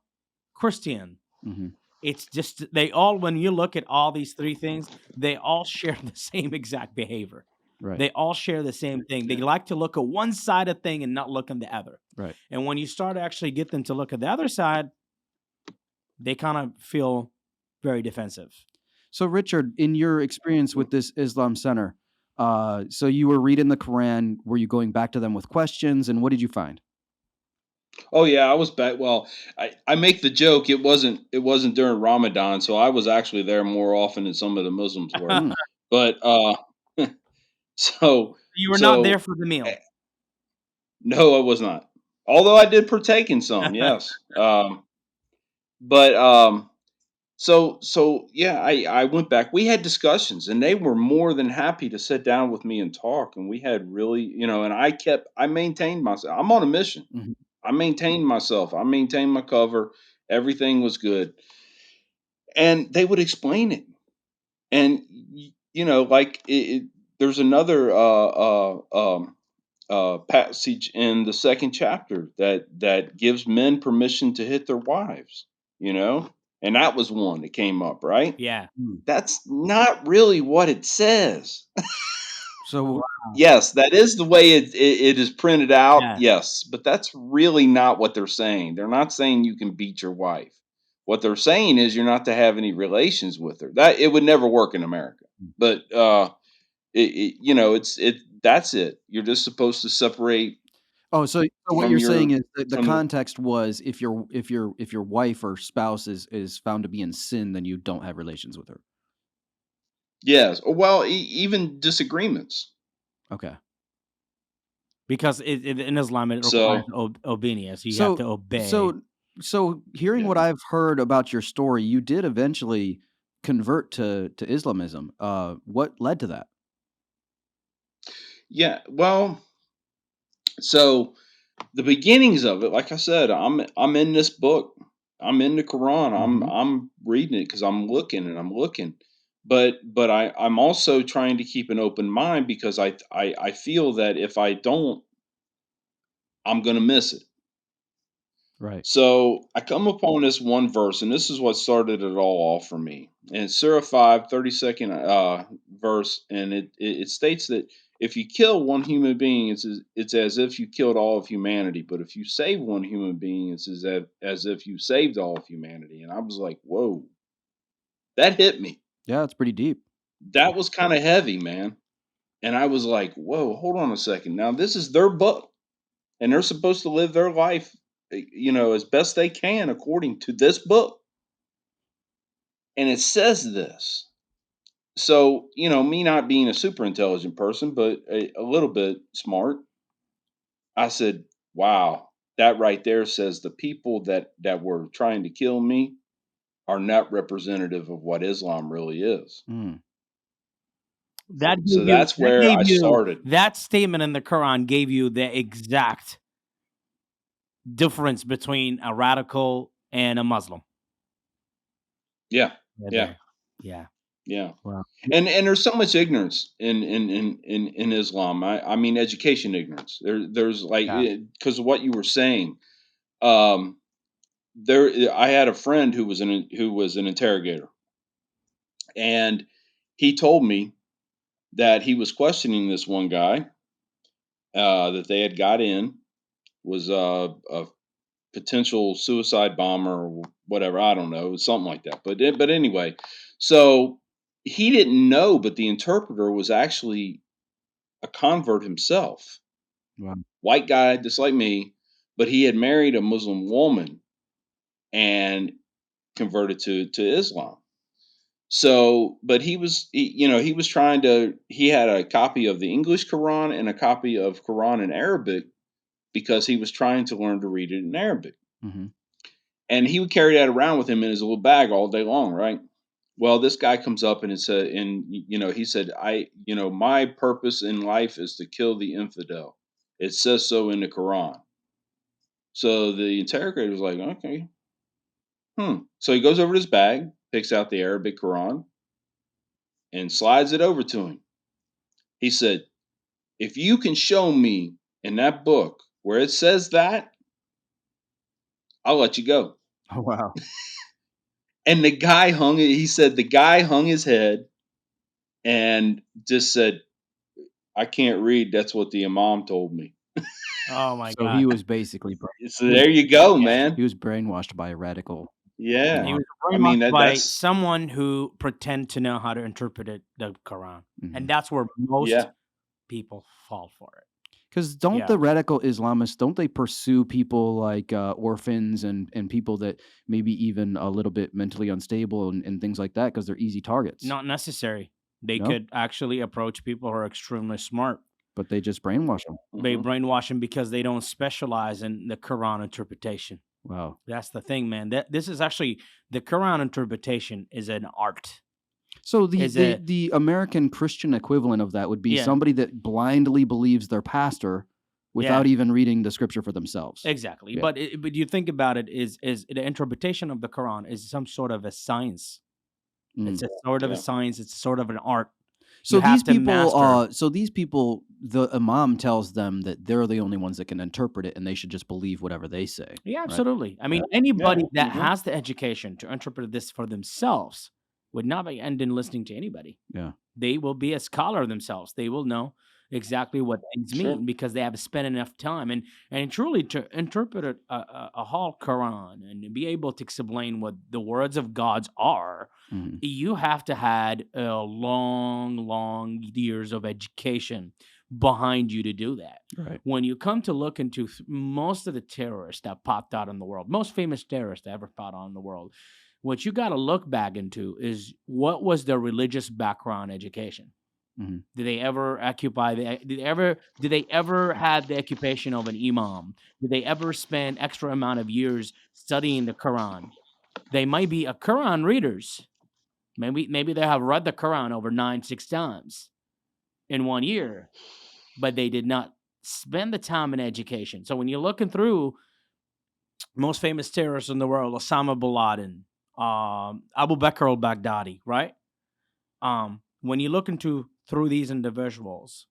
S1: Christian.
S3: Hmm.
S1: It's just they all, when you look at all these three things, they all share the same exact behavior.
S3: Right.
S1: They all share the same thing. They
S2: Yeah.
S1: like to look at one side of thing and not look on the other.
S3: Right.
S1: And when you start to actually get them to look at the other side, they kind of feel very defensive.
S3: So, Richard, in your experience with this Islam Center, so you were reading the Quran. Were you going back to them with questions, and what did you find?
S2: Oh yeah, I was back. Well, I make the joke. It wasn't during Ramadan, so I was actually there more often than some of the Muslims were.
S3: Mm.
S2: But so
S1: You were not there
S2: so
S1: for the
S2: eh,
S1: meal.
S2: no, I was not. Although I did partake in some, yes. But so yeah, I went back. We had discussions, and they were more than happy to sit down with me and talk. And we had really, and I maintained myself. I'm on a mission.
S3: Mhm.
S2: I maintained myself. I maintained my cover. Everything was good. And they would explain it. And like there's another passage in the second chapter that gives men permission to hit their wives. You know, and that was one that came up, right?
S1: Yeah.
S3: Mm.
S2: That's not really what it says.
S3: So,
S2: Yes, that is the way it is printed out.
S1: Yeah.
S2: Yes, but that's really not what they're saying. They're not saying you can beat your wife. What they're saying is you're not to have any relations with her. That it would never work in America. But it's that's it. You're just supposed to separate
S3: so what
S2: from
S3: you're saying
S2: your
S3: is that the
S2: from the
S3: context was if your wife or spouse is found to be in sin, then you don't have relations with her.
S2: yes. Well, even disagreements.
S3: Okay.
S1: Because in Islam it requires
S2: So
S1: obedience. You have to
S3: So
S1: obey.
S3: so so hearing
S2: yeah,
S3: what I've heard about your story, you did eventually convert to Islamism. What led to that?
S2: yeah. Well, so the beginnings of it, like I said, I'm in this book. I'm in the Quran.
S3: Mhm.
S2: I'm reading it because I'm looking and I'm looking. But I'm also trying to keep an open mind because I feel that if I don't, I'm gonna miss it.
S3: Right.
S2: So I come upon this one verse, and this is what started it all off for me. And it's Surah 5, 32nd verse, and it states that if you kill one human being, it's as if you killed all of humanity. But if you save one human being, it's as if you saved all of humanity. And I was like, whoa, that hit me.
S3: Yeah, it's pretty deep.
S2: That was kind of heavy, man. And I was like, whoa, hold on a second. Now, this is their book, and they're supposed to live their life, as best they can according to this book. And it says this. So, me not being a super intelligent person, but a little bit smart, I said, wow, that right there says the people that were trying to kill me are not representative of what Islam really is.
S3: Mm.
S2: So that's where I started.
S1: That statement in the Quran gave you the exact difference between a radical and a Muslim.
S2: Yeah.
S1: Right
S2: Yeah.
S1: there. Yeah.
S2: Yeah.
S3: Wow.
S2: And there's so much ignorance in Islam. I mean education ignorance. There's like
S1: Yeah.
S2: because of what you were saying. Um I had a friend who was an interrogator, and he told me that he was questioning this one guy that they had got in was a potential suicide bomber or whatever. I don't know, something like that. But anyway, so he didn't know, but the interpreter was actually a convert himself,
S3: Wow.
S2: white guy just like me, but he had married a Muslim woman and converted to Islam. So, but he was trying to. He had a copy of the English Quran and a copy of Quran in Arabic because he was trying to learn to read it in Arabic.
S3: Mhm.
S2: And he would carry that around with him in his little bag all day long, right? Well, this guy comes up and he said, my purpose in life is to kill the infidel. It says so in the Quran. So the interrogator was like, okay, So he goes over to his bag picks out the Arabic Quran and slides it over to him. He said, if you can show me in that book where it says that, I'll let you go.
S3: Oh, wow.
S2: And the guy he said the guy hung his head and just said, I can't read. That's what the imam told me.
S1: Oh my
S3: So he
S1: God.
S3: was basically
S2: So there you go,
S1: Yeah.
S2: man.
S3: he was brainwashed by a radical
S2: Yeah.
S1: He
S3: imam.
S1: was
S2: I mean,
S1: brainwashed by
S2: that's,
S1: someone who pretend to know how to interpret the Quran,
S3: Mhm.
S1: and that's where most
S2: yeah.
S1: people fall for it.
S3: Because don't
S1: Yeah.
S3: the radical Islamists, don't they pursue people like orphans and people that maybe even a little bit mentally unstable and things like that because they're easy targets?
S1: Not necessary. They
S3: No?
S1: could actually approach people who are extremely smart.
S3: But they just brainwash them.
S1: They
S2: Mhm.
S1: brainwash them because they don't specialize in the Quran interpretation.
S3: Wow.
S1: That's the thing, man. This is actually the Quran interpretation is an art.
S3: So
S1: Is a
S3: the American Christian equivalent of that would be
S1: Yeah.
S3: somebody that blindly believes their pastor without even reading the scripture for themselves.
S1: Exactly.
S3: Yeah.
S1: But you think about it, is the interpretation of the Quran is some sort of a science. It's a sort of a
S2: Yeah.
S1: science. It's sort of an art.
S3: So
S1: You have
S3: these
S1: to
S3: people,
S1: master.
S3: the imam tells them that they're the only ones that can interpret it, and they should just believe whatever they say.
S1: Yeah,
S3: right?
S1: absolutely. I mean,
S3: Yeah.
S1: anybody that
S2: Mhm.
S1: has the education to interpret this for themselves would not be end in listening to anybody.
S3: Yeah.
S1: They will be a scholar themselves. They will know exactly what things
S2: Sure.
S1: mean because they have spent enough time and truly to interpret a whole Quran and be able to explain what the words of God's are.
S3: Mhm.
S1: You have to had a long years of education behind you to do that.
S3: Right.
S1: When you come to look into most of the terrorists that popped out in the world, most famous terrorists that ever popped out in the world, what you got to look back into is what was their religious background education.
S3: Mhm.
S1: Did they ever occupy did they ever have the occupation of an imam? Did they ever spend extra amount of years studying the Quran? They might be a Quran readers. Maybe they have read the Quran over 6 times in 1 year, but they did not spend the time in education. So when you're looking through most famous terrorists in the world, Osama bin Laden, Abu Bakr al-Baghdadi, right? When you look through these individuals,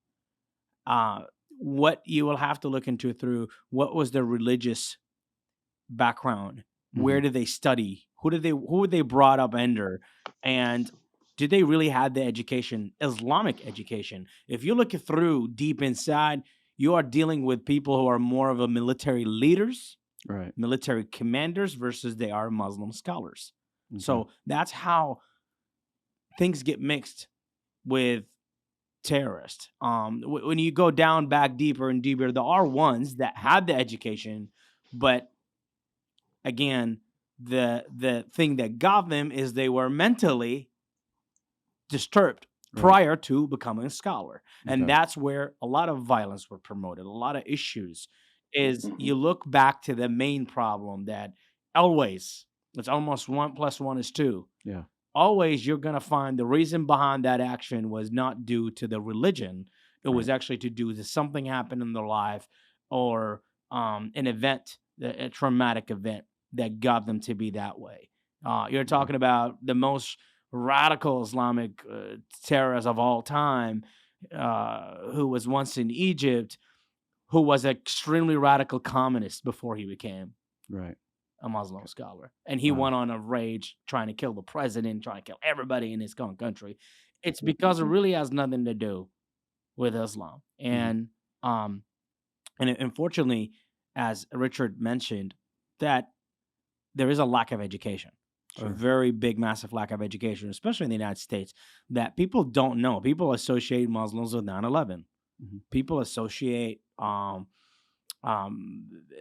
S1: what you will have to look into through what was their religious background, where
S3: Mhm.
S1: did they study, who were they brought up under, and did they really have the education, Islamic education? If you look through deep inside, you are dealing with people who are more of a military leaders,
S3: Right.
S1: military commanders versus they are Muslim scholars.
S3: Okay.
S1: So that's how things get mixed with terrorists. When you go down back deeper and deeper, there are ones that had the education, but again, the thing that got them is they were mentally disturbed
S3: Right.
S1: prior to becoming a scholar, and
S3: Okay.
S1: that's where a lot of violence were promoted. A lot of issues is
S2: Mhm.
S1: you look back to the main problem that always it's almost 1+1 is 2.
S3: Yeah.
S1: Always you're going to find the reason behind that action was not due to the religion. It was
S3: Right.
S1: actually to do with something happened in their life or an event, a traumatic event that got them to be that way. You're talking about the most radical Islamic terrorist of all time, who was once in Egypt, who was an extremely radical communist before he became
S3: Right.
S1: a Muslim scholar. And he
S3: Wow.
S1: went on a rage trying to kill the president, trying to kill everybody in his own country. It's because it really has nothing to do with Islam.
S3: Mhm.
S1: And unfortunately, as Richard mentioned, that there is a lack of education. A
S3: Sure.
S1: very big, massive lack of education, especially in the United States, that people don't know. People associate Muslims with 9/11.
S3: Mhm.
S1: People associate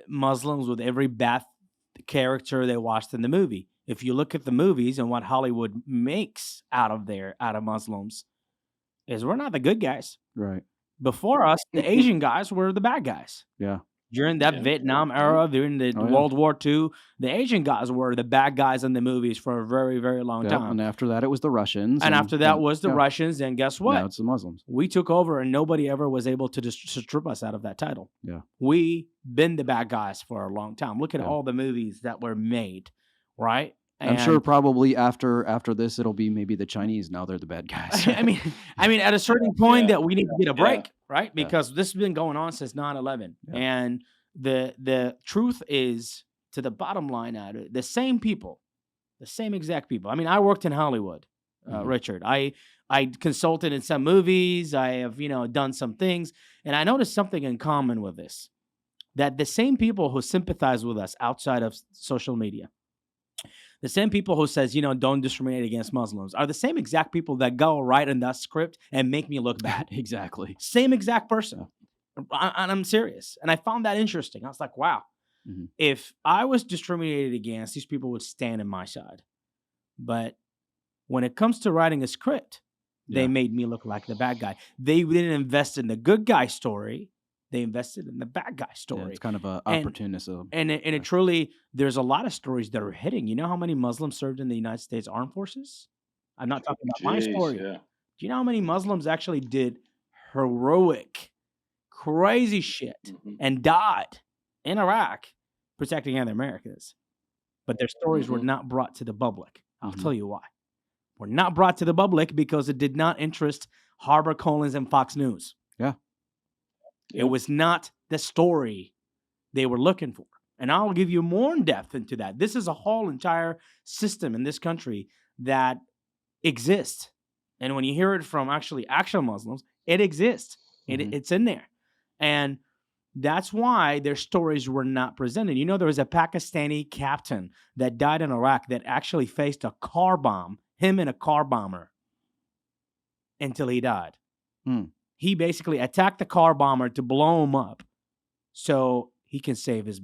S1: Muslims with every bad character they watched in the movie. If you look at the movies and what Hollywood makes out of Muslims, is we're not the good guys.
S3: Right.
S1: Before us, the Asian guys were the bad guys.
S3: Yeah.
S1: During that
S2: Yeah.
S1: Vietnam era, during the
S3: Oh, yeah.
S1: World War II, the Asian guys were the bad guys in the movies for a very, very long
S3: Yep.
S1: time.
S3: And after that, it was the Russians.
S1: And after that was the
S3: yeah.
S1: Russians, and guess
S3: Now
S1: what?
S3: it's the Muslims.
S1: We took over, and nobody ever was able to just strip us out of that title.
S3: Yeah.
S1: We been the bad guys for a long time. Look at
S3: Yeah.
S1: all the movies that were made, right?
S3: I'm sure
S1: And
S3: probably after this, it'll be maybe the Chinese. Now they're the bad guys.
S1: I mean, at a certain point
S2: Yeah.
S1: that we need to get a
S2: Yeah.
S1: break, right?
S3: Yeah.
S1: Because this has been going on since 9/11,
S3: Yeah.
S1: and the truth is, to the bottom line out of it, the same people, the same exact people. I mean, I worked in Hollywood,
S3: Mhm.
S1: Richard. I consulted in some movies. I have done some things, and I noticed something in common with this: that the same people who sympathize with us outside of social media, the same people who says, don't discriminate against Muslims, are the same exact people that go right in that script and make me look bad.
S3: Exactly.
S1: Same exact person.
S3: Yeah.
S1: And I'm serious. And I found that interesting. I was like, wow,
S3: Mhm.
S1: if I was discriminated against, these people would stand on my side. But when it comes to writing a script, they
S3: Yeah.
S1: made me look like the bad guy. They didn't invest in the good guy story. They invested in the bad guy
S3: Yeah,
S1: story.
S3: it's kind of a
S1: And
S3: opportunism.
S1: and it truly, there's a lot of stories that are hitting. You know how many Muslims served in the United States Armed Forces? I'm not talking about my
S2: Jeez,
S1: story.
S2: yeah.
S1: Do you know how many Muslims actually did heroic, crazy shit
S2: Mhm.
S1: and died in Iraq protecting other Americans? But their stories were
S2: Mhm.
S1: not brought to the public. I'll
S3: Mhm.
S1: tell you why. Were not brought to the public because it did not interest HarperCollins and Fox News.
S3: Yeah.
S1: It
S2: Yep.
S1: was not the story they were looking for. And I'll give you more in depth into that. This is a whole entire system in this country that exists. And when you hear it from actual Muslims, it exists.
S3: Mhm.
S1: It's in there. And that's why their stories were not presented. There was a Pakistani captain that died in Iraq that actually faced a car bomb, him and a car bomber, until he died.
S3: Mm.
S1: He basically attacked the car bomber to blow him up so he can save his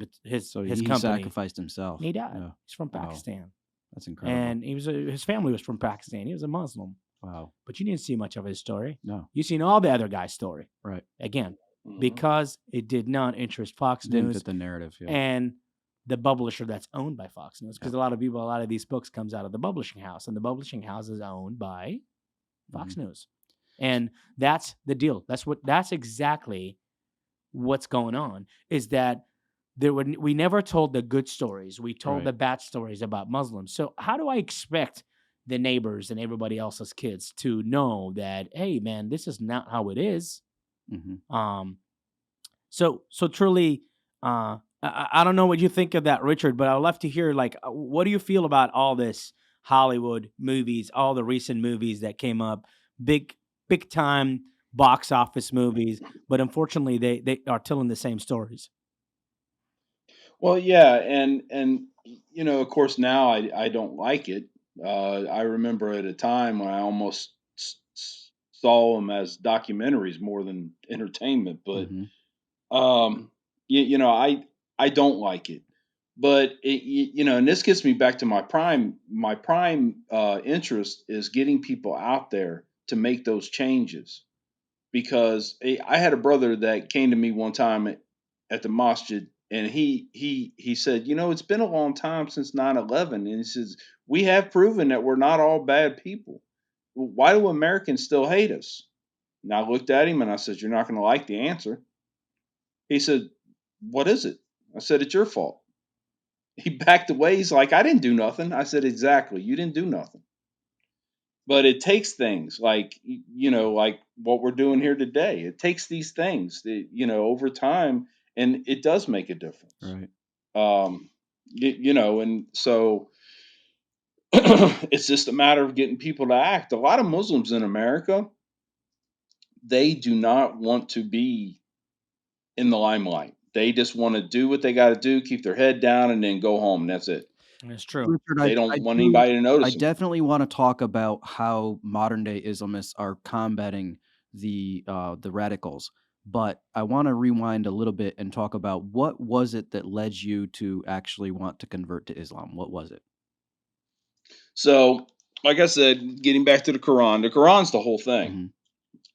S3: So
S1: his
S3: he
S1: company.
S3: sacrificed himself.
S1: And he died.
S3: Yeah.
S1: He's from
S3: Wow.
S1: Pakistan.
S3: That's incredible.
S1: And his family was from Pakistan. He was a Muslim.
S3: Wow.
S1: But you didn't see much of his story.
S3: No.
S1: You've seen all the other guys' story.
S3: Right.
S1: Again,
S2: Mhm.
S1: because it did not interest Fox
S3: Didn't
S1: News
S3: fit the narrative. Yeah.
S1: and the publisher that's owned by Fox News. Because a lot of these books comes out of the publishing house, and the publishing house is owned by Fox News. And that's the deal. That's exactly what's going on, is that we never told the good stories. We told
S3: Right.
S1: the bad stories about Muslims. So how do I expect the neighbors and everybody else's kids to know that, hey man, this is not how it is?
S3: Mhm.
S1: So truly, I don't know what you think of that, Richard, but I'd love to hear, like, what do you feel about all this Hollywood movies, all the recent movies that came up, big time box office movies, but unfortunately they are telling the same stories.
S2: Well, yeah, and of course, now I don't like it. I remember at a time when I almost saw them as documentaries more than entertainment. But
S3: Mhm.
S2: um, I don't like it. But and this gets me back to my prime. My prime interest is getting people out there to make those changes, because I had a brother that came to me one time at the mosque, and he said, it's been a long time since 9/11, and he says, we have proven that we're not all bad people. Why do Americans still hate us? And I looked at him and I said, you're not going to like the answer. He said, what is it? I said, it's your fault. He backed away. He's like, I didn't do nothing. I said, exactly, you didn't do nothing. But it takes things like, like what we're doing here today. It takes these things that, over time, and it does make a difference.
S3: Right.
S2: And so it's just a matter of getting people to act. A lot of Muslims in America, they do not want to be in the limelight. They just want to do what they got to do, keep their head down, and then go home. And that's it.
S1: That's true.
S3: Richard,
S2: They don't want anybody to
S3: I
S2: notice them.
S3: definitely want to talk about how modern day Islamists are combating the radicals, but I want to rewind a little bit and talk about what was it that led you to actually want to convert to Islam? What was it?
S2: So, like I said, getting back to the Quran's the whole thing.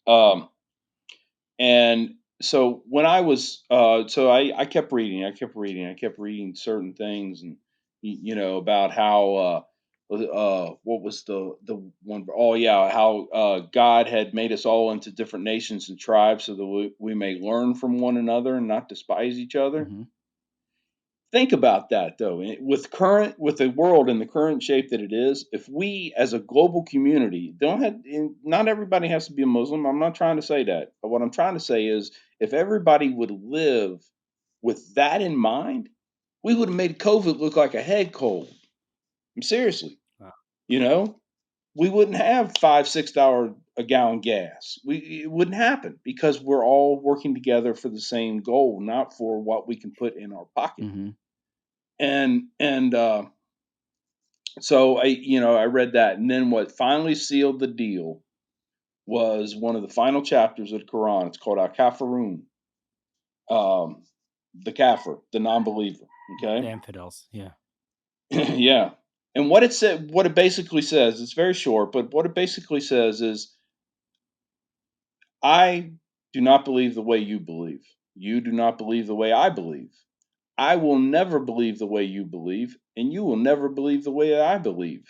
S3: Mhm.
S2: And so when I was, I kept reading, I kept reading certain things, and about how, what was the one? Oh yeah, how God had made us all into different nations and tribes so that we may learn from one another and not despise each other.
S3: Mhm.
S2: Think about that though. With the world in the current shape that it is, if we as a global community not everybody has to be a Muslim. I'm not trying to say that. But what I'm trying to say is if everybody would live with that in mind, we would have made COVID look like a head cold. Seriously.
S1: Wow.
S2: You know? We wouldn't have $5-6 a gallon gas. It wouldn't happen because we're all working together for the same goal, not for what we can put in our pocket.
S3: Mhm.
S2: And so I read that, and then what finally sealed the deal was one of the final chapters of the Quran. It's called Al Kafirun, the kafir, the non-believer.
S1: The
S2: Okay,
S1: infidels. Yeah.
S2: yeah. And what it basically says, it's very short, but what it basically says is, I do not believe the way you believe. You do not believe the way I believe. I will never believe the way you believe, and you will never believe the way I believe.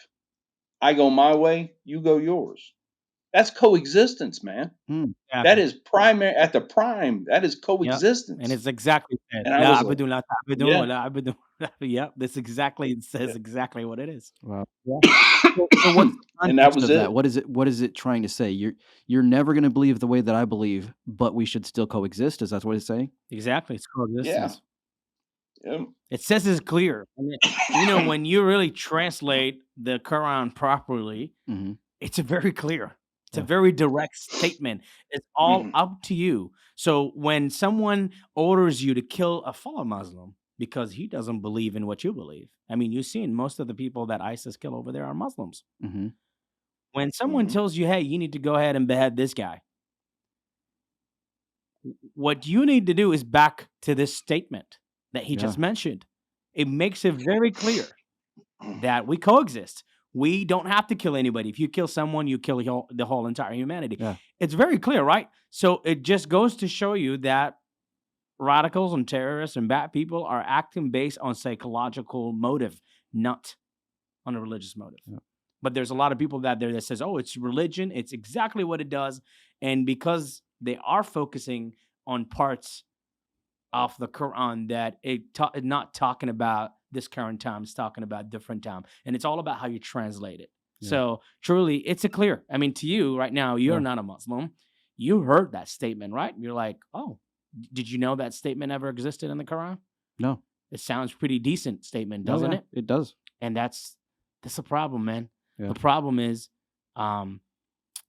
S2: I go my way, you go yours. That's coexistence, man.
S3: Mm.
S2: That
S1: Exactly.
S2: is primary at the prime. That is
S1: Yep. And
S2: coexistence.
S1: it's exactly that.
S2: And I
S1: La
S2: was like,
S1: abudu, la ta'budu, wa
S2: yeah.
S1: la abudu. Yep. It says
S2: Yeah.
S1: exactly what it is.
S3: Wow.
S1: Yeah.
S3: So what's the
S2: And that
S3: context
S2: was
S3: of that?
S2: it.
S3: What is it trying to say? You're never gonna believe the way that I believe, but we should still coexist. Is that what it's saying?
S1: Exactly. It's
S2: Yeah.
S1: coexistence.
S2: Yeah.
S1: It says it's clear. And when you really translate the Quran properly,
S3: Mhm.
S1: it's very clear. It's a
S3: Yeah.
S1: very direct statement. It's all
S2: Mhm.
S1: up to you. So when someone orders you to kill a fellow Muslim because he doesn't believe in what you believe, I mean, you've seen most of the people that ISIS kill over there are Muslims.
S3: Mhm.
S1: When someone
S2: Mhm.
S1: tells you, hey, you need to go ahead and behead this guy, what you need to do is back to this statement that he
S3: Yeah.
S1: just mentioned. It makes it very clear that we coexist. We don't have to kill anybody. If you kill someone, you kill the whole entire humanity.
S3: Yeah.
S1: It's very clear, right? So it just goes to show you that radicals and terrorists and bad people are acting based on psychological motive, not on a religious motive.
S3: Yeah.
S1: But there's a lot of people out there that says, "Oh, it's religion. It's exactly what it does," and because they are focusing on parts of the Quran that not talking about this current time, it's talking about different time, and it's all about how you translate it.
S3: Yeah.
S1: So truly, it's a clear. I mean, to you right now, you're
S3: Yeah.
S1: not a Muslim. You heard that statement, right? You're like, oh, did you know that statement ever existed in the Quran?
S3: No.
S1: It sounds pretty decent statement,
S3: No,
S1: doesn't
S3: yeah,
S1: it?
S3: it does.
S1: And that's the problem, man.
S3: Yeah.
S1: The problem is,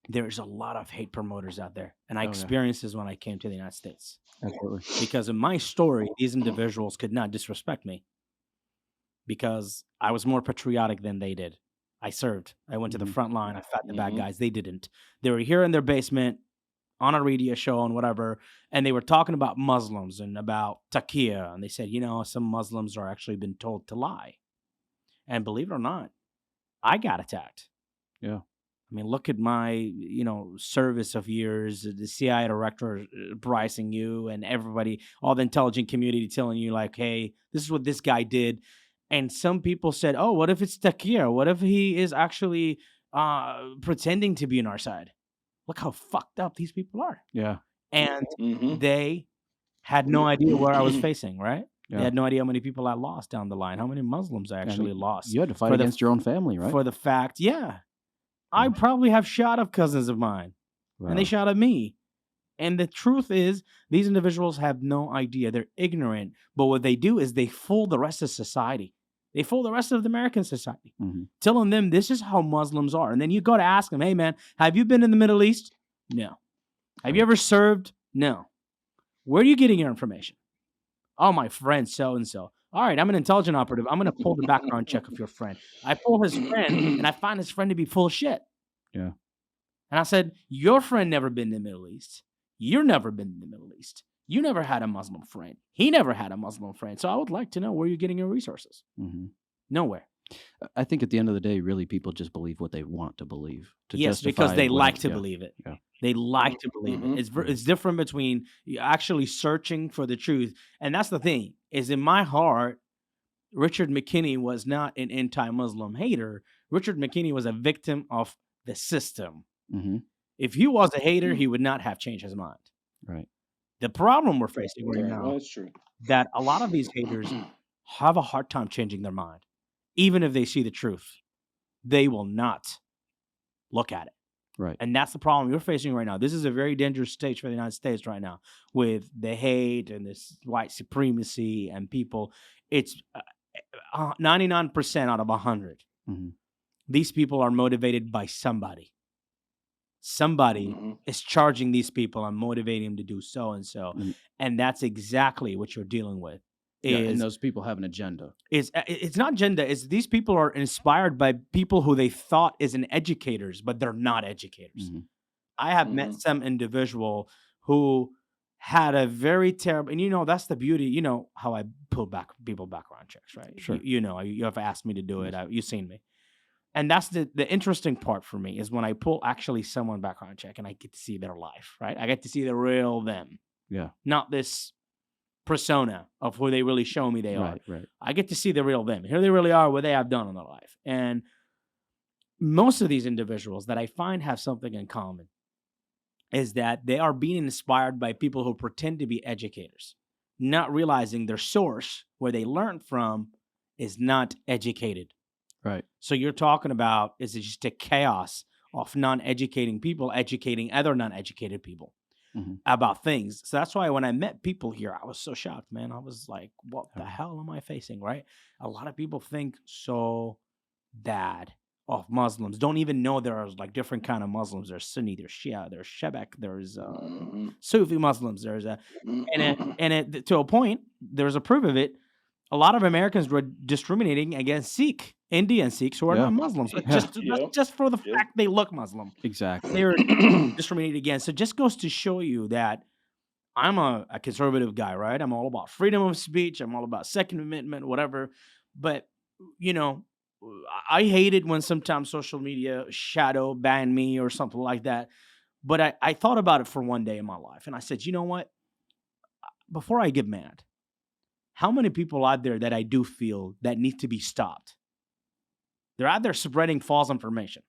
S1: there's a lot of hate promoters out there, and I
S3: Oh, yeah.
S1: experienced this when I came to the United States.
S3: Absolutely.
S1: Because in my story, these individuals could not disrespect me because I was more patriotic than they did. I served. I went to the
S3: Mhm.
S1: front line. I fought the bad
S2: Mhm.
S1: guys. They didn't. They were here in their basement on a radio show and whatever, and they were talking about Muslims and about taqiyya, and they said, some Muslims are actually been told to lie. And believe it or not, I got attacked.
S3: Yeah.
S1: I mean, look at my, service of years, the CIA director pricing you and everybody, all the intelligent community telling you like, hey, this is what this guy did. And some people said, oh, what if it's Takir? What if he is actually pretending to be on our side? Look how fucked up these people are.
S3: Yeah.
S1: And
S2: Mhm.
S1: they had no idea where I was facing, right? They
S3: Yeah.
S1: had no idea how many people I lost down the line, how many Muslims I
S3: I mean,
S1: actually lost.
S3: you had to fight
S1: for the
S3: against your own family, right?
S1: For the fact, yeah. I
S3: Yeah.
S1: probably have shot up cousins of mine, and they
S3: Wow.
S1: shot at me. And the truth is, these individuals have no idea. They're ignorant. But what they do is they fool the rest of society. They fool the rest of the American society,
S3: Mhm.
S1: telling them this is how Muslims are. And then you go to ask them, hey, man, have you been in the Middle East? No. Have you
S3: Right.
S1: ever served? No. Where are you getting your information? Oh, my friend so-and-so. All right, I'm an intelligent operative. I'm going to pull the background check of your friend. I pull his friend, and I find his friend to be full of shit.
S3: Yeah.
S1: And I said, your friend never been in the Middle East. You're never been in the Middle East. You never had a Muslim friend. He never had a Muslim friend. So I would like to know where you're getting your resources.
S3: Mhm.
S1: Nowhere.
S3: I think at the end of the day, really, people just believe what they want to believe to
S1: Yes, because
S3: justify
S1: they like
S3: whatever.
S1: to
S3: Yeah.
S1: believe it.
S3: Yeah.
S1: They like to believe
S2: Mhm.
S1: it. It's different between you actually searching for the truth. And that's the thing, is in my heart, Richard McKinney was not an anti-Muslim hater. Richard McKinney was a victim of the system.
S3: Mhm.
S1: If he was a hater, he would not have changed his mind.
S3: Right.
S1: The problem we're facing right
S2: Right.
S1: now,
S2: Well, that's true.
S1: that a lot of these haters have a hard time changing their mind. Even if they see the truth, they will not look at it.
S3: Right.
S1: And that's the problem you're facing right now. This is a very dangerous stage for the United States right now with the hate and this white supremacy and people. It's 99% out of 100.
S3: Mhm.
S1: These people are motivated by somebody. Somebody is charging these people and motivating them to do so and so.
S3: Mm.
S1: And that's exactly what you're dealing with.
S3: Yeah, and those people have an agenda.
S1: It's not agenda. It's these people are inspired by people who they thought isn't educators, but they're not educators.
S3: Mhm.
S1: I have met some individual who had a very terrible, and that's the beauty. You know how I pull back people background checks, right?
S3: Sure.
S1: You have asked me to do it.
S3: Yes.
S1: You've seen me. And that's the interesting part for me is when I pull actually someone background check and I get to see their life, right? I get to see the real them,
S3: Yeah.
S1: not this persona of who they really show me they are.
S3: Right.
S1: I get to see the real them. Here they really are, what they have done in their life. And most of these individuals that I find have something in common is that they are being inspired by people who pretend to be educators, not realizing their source, where they learned from, is not educated.
S3: Right.
S1: So you're talking about is it just a chaos of non-educating people educating other non-educated people about things. So that's why when I met people here, I was so shocked, man. I was like, what the hell am I facing, right? A lot of people think so bad of Muslims, don't even know there are like different kind of Muslims. There's Sunni, there's Shia, there's Shabak, there's Sufi Muslims, there's to a point, there's a proof of it. A lot of Americans were discriminating against Indian Sikhs who are not Muslims, just for the fact they look Muslim.
S3: Exactly.
S1: They were discriminated against. So it just goes to show you that I'm a conservative guy, right? I'm all about freedom of speech. I'm all about Second Amendment, whatever. But, I hate it when sometimes social media shadow ban me or something like that. But I thought about it for one day in my life. And I said, you know what? Before I get mad, how many people out there that I do feel that need to be stopped? They're out there spreading false information.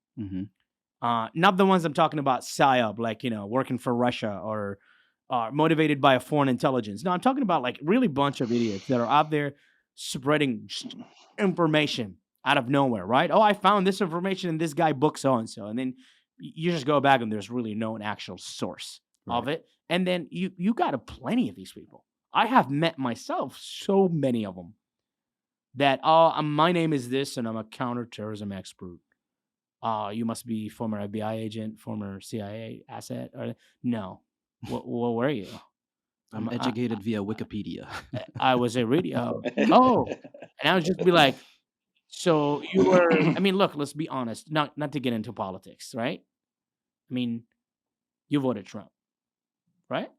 S1: Not the ones I'm talking about, PSYOP, like, working for Russia or motivated by a foreign intelligence. No, I'm talking about like really bunch of idiots that are out there spreading information out of nowhere, right? Oh, I found this information in this guy book so-and-so. And then you just go back and there's really no actual source of it. And then you got plenty of these people. I have met myself so many of them that, my name is this and I'm a counterterrorism expert. You must be former FBI agent, former CIA asset. Or, no. What were you?
S3: I'm educated via Wikipedia.
S1: I was a radio. Oh. And I would just be like, so you were, look, let's be honest, not to get into politics, right? You voted Trump, right?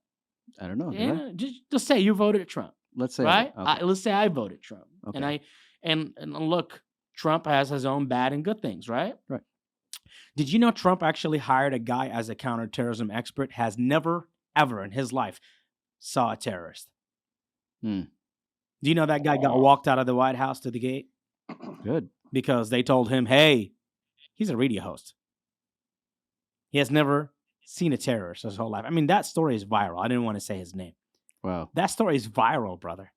S3: I don't know.
S1: Yeah, just say you voted Trump.
S3: Let's say
S1: right.
S3: Okay.
S1: Let's say I voted Trump,
S3: Okay.
S1: and look, Trump has his own bad and good things, right?
S3: Right.
S1: Did you know Trump actually hired a guy as a counterterrorism expert? Has never ever in his life saw a terrorist. Do you know that guy got walked out of the White House to the gate?
S3: Good.
S1: Because they told him, hey, he's a radio host. He has never seen a terrorist his whole life. That story is viral. I didn't want to say his name.
S3: Wow.
S1: That story is viral, brother.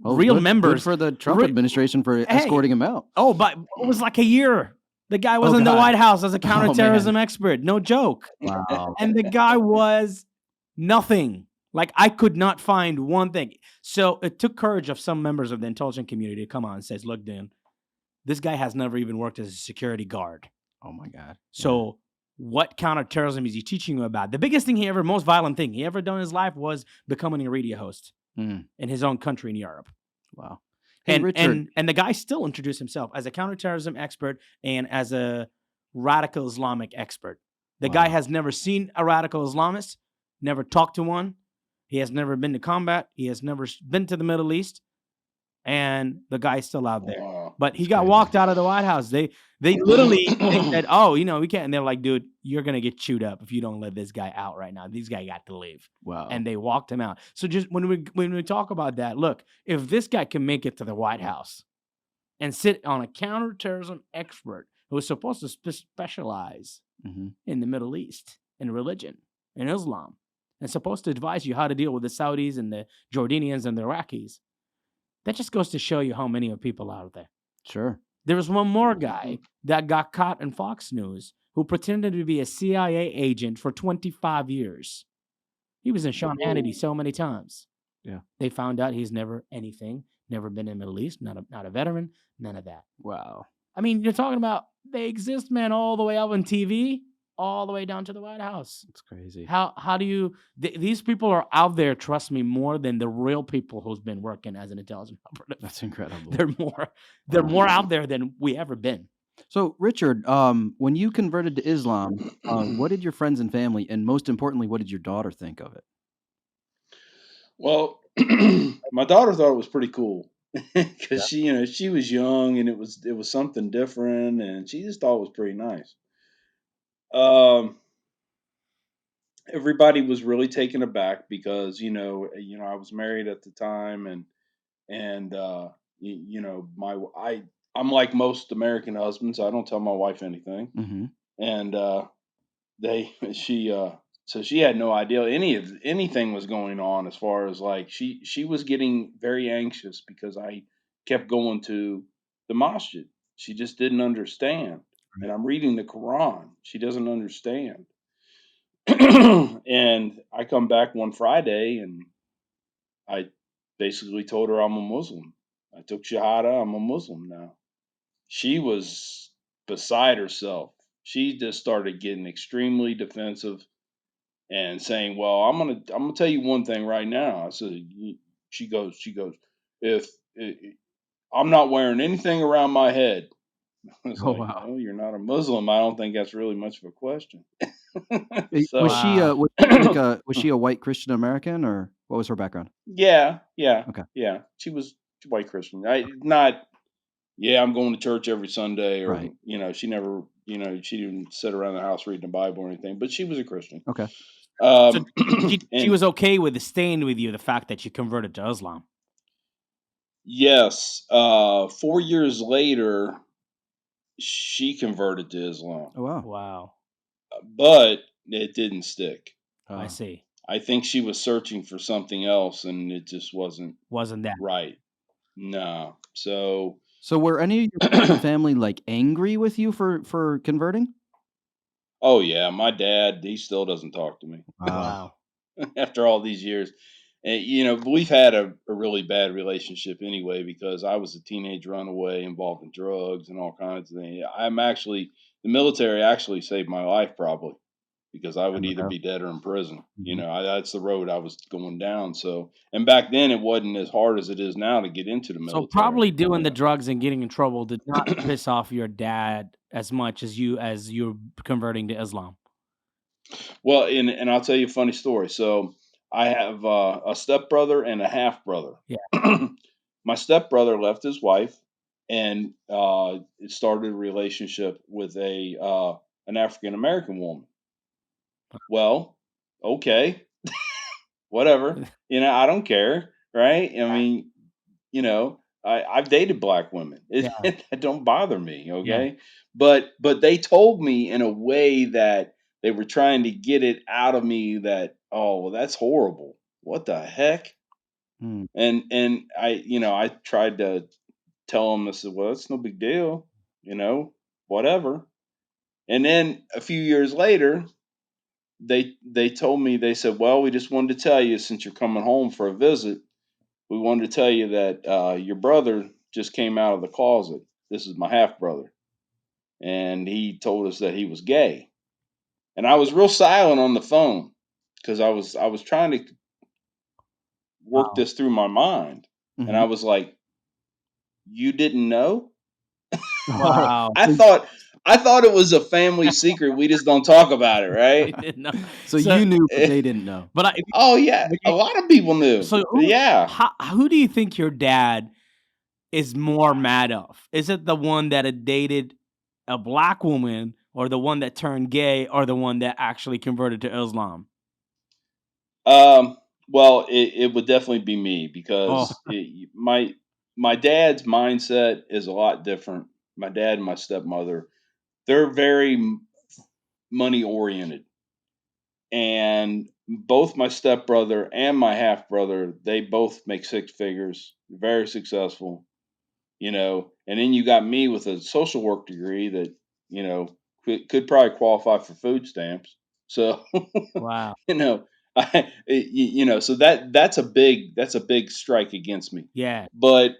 S3: Well,
S1: real
S3: good
S1: members
S3: for the Trump administration for escorting him out.
S1: Oh, but it was like a year. The guy was in the White House as a counterterrorism expert. No joke.
S3: Wow.
S1: And the guy was nothing. Like, I could not find one thing. So it took courage of some members of the intelligence community to come on and says, look, Dan, this guy has never even worked as a security guard.
S3: Oh, my God.
S1: So what counterterrorism is he teaching you about? The biggest thing most violent thing he ever done in his life was becoming a radio host in his own country in Europe.
S3: Wow. Hey, Richard.
S1: And the guy still introduced himself as a counterterrorism expert and as a radical Islamic expert. The guy has never seen a radical Islamist, never talked to one. He has never been to combat. He has never been to the Middle East. And the guy's still out there.
S2: Wow.
S1: But he got walked out of the White House. They literally said, oh, we can't. And they're like, dude, you're going to get chewed up if you don't let this guy out right now. This guy got to leave.
S3: Wow.
S1: And they walked him out. So just when we talk about that, look, if this guy can make it to the White House and sit on a counterterrorism expert who is supposed to specialize in the Middle East, in religion, in Islam, and supposed to advise you how to deal with the Saudis and the Jordanians and the Iraqis, That just goes to show you how many of people out there.
S3: Sure.
S1: There was one more guy that got caught in Fox News who pretended to be a CIA agent for 25 years. He was in Sean Hannity so many times.
S3: Yeah.
S1: They found out he's never anything, never been in the Middle East, not a veteran, none of that.
S3: Wow.
S1: I mean, you're talking about they exist, man, all the way up on TV, all the way down to the White House.
S3: It's crazy.
S1: How do you? These people are out there. Trust me, more than the real people who's been working as an intelligence operative.
S3: That's incredible.
S1: They're more out there than we ever been.
S3: So, Richard, when you converted to Islam, what did your friends and family, and most importantly, what did your daughter think of it?
S2: Well, my daughter thought it was pretty cool because she was young and it was something different, and she just thought it was pretty nice. Everybody was really taken aback because I was married at the time, and I'm like most American husbands. I don't tell my wife anything,
S3: Mm-hmm.
S2: and they she so she had no idea anything was going on, as far as like she was getting very anxious because I kept going to the masjid. She just didn't understand, and I'm reading the Quran. She doesn't understand. And I come back one Friday and I basically told her I'm a Muslim. I took Shahada. I'm a Muslim now. She was beside herself. She just started getting extremely defensive and saying, "Well, I'm gonna tell you one thing right now." I said, "She goes, if I'm not wearing anything around my head." I was
S3: Oh,
S2: like,
S3: wow.
S2: "Well, you're not a Muslim. I don't think that's really much of a question."
S3: Was
S2: So,
S3: she
S1: Wow.
S3: was she like was she a white Christian American, or what was her background?
S2: yeah, yeah,
S3: Okay.
S2: yeah. She was white Christian. I not. Yeah, I'm going to church every Sunday, or
S3: Right.
S2: she never, she didn't sit around the house reading the Bible or anything, but she was a Christian.
S3: Okay.
S1: So
S2: Um,
S1: she
S2: and
S1: was okay with staying with you, the fact that you converted to Islam.
S2: yes, 4 years later, she converted to Islam,
S3: Oh, wow.
S1: Wow.
S2: but it didn't stick.
S1: I see.
S2: I think she was searching for something else, and it just wasn't
S1: Wasn't that?
S2: right. No. So,
S3: So, were any of your friends and family like angry with you for converting?
S2: oh yeah, my dad, he still doesn't talk to me.
S3: Wow.
S1: Wow.
S2: After all these years. And, we've had a really bad relationship anyway, because I was a teenage runaway involved in drugs and all kinds of things. The military actually saved my life, probably, because I would
S3: No
S2: either
S3: doubt.
S2: be dead or in prison.
S3: Mhm.
S2: That's the road I was going down. So, and back then it wasn't as hard as it is now to get into the
S1: So
S2: military.
S1: probably doing the drugs and getting in trouble did not piss off your dad as much as you're converting to Islam.
S2: Well, and I'll tell you a funny story. So I have a stepbrother and a half brother.
S1: Yeah.
S2: My stepbrother left his wife and started a relationship with an African American woman. Well, okay, whatever. I don't care, right? I mean, I've dated black women.
S1: Yeah.
S2: It don't bother me,
S1: Yeah.
S2: okay? But they told me in a way that they were trying to get it out of me that, oh, well, that's horrible. What the heck?
S3: Mm.
S2: And I tried to tell them, I said, well, it's no big deal, whatever. And then a few years later, they told me, they said, well, we just wanted to tell you, since you're coming home for a visit, we wanted to tell you that your brother just came out of the closet. This is my half brother, and he told us that he was gay. And I was real silent on the phone because I was trying to work
S1: Wow.
S2: this through my mind, and I
S3: Mhm.
S2: was like, "You didn't know?"
S1: Wow.
S2: I thought I thought it was a family secret. We just don't talk about it,
S1: I
S2: right?
S1: didn't know.
S3: So
S1: So,
S3: you knew, but they didn't know.
S1: but
S2: Oh yeah,
S1: but
S2: a lot of people knew.
S1: so
S2: Yeah.
S1: who do you think your dad is more mad of? Is it the one that had dated a black woman, or the one that turned gay, or the one that actually converted to Islam?
S2: Um, well, it would definitely be me,
S1: Oh,
S2: because my dad's mindset is a lot different. My dad and my stepmother, they're very money oriented, and both my stepbrother and my half brother, they both make six figures, very successful, and then you got me with a social work degree that, could probably qualify for food stamps. So,
S1: Wow.
S2: you know, so that's a big strike against me.
S1: Yeah.
S2: But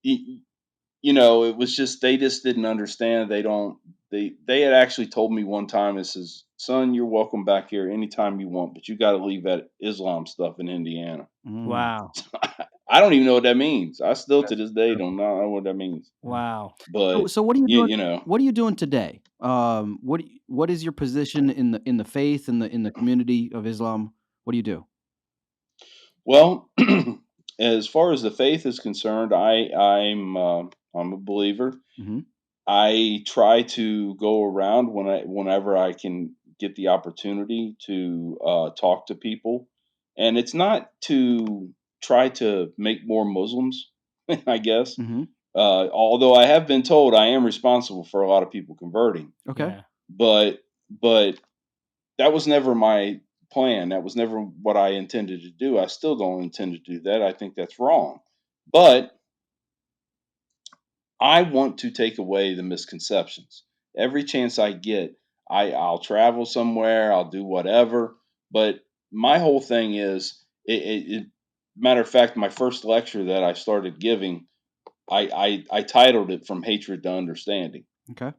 S2: it was just they just didn't understand. They had actually told me one time, it says, "Son, you're welcome back here anytime you want, but you got to leave that Islam stuff in Indiana."
S3: Mm,
S1: Wow.
S2: I don't even know what that means. I still to
S3: that's
S2: this day
S3: incredible.
S2: don't know what that means.
S3: Yeah.
S1: Wow.
S3: So,
S2: But
S3: so what are you
S2: you,
S3: doing?
S2: you know,
S3: What are you doing today? What is your position in the faith in the community of Islam? What do you do?
S2: well, as far as the faith is concerned, I'm a believer.
S3: Hmm.
S2: I try to go around whenever I can get the opportunity to talk to people, and it's not to try to make more Muslims, I guess.
S3: Hmm.
S2: Although I have been told I am responsible for a lot of people converting,
S3: Okay.
S1: Yeah.
S2: but but that was never my plan. That was never what I intended to do. I still don't intend to do that. I think that's wrong, but I want to take away the misconceptions. Every chance I get, I'll travel somewhere, I'll do whatever. But my whole thing is, matter of fact, my first lecture that I started giving, I titled it "From Hatred to Understanding,"
S3: Okay.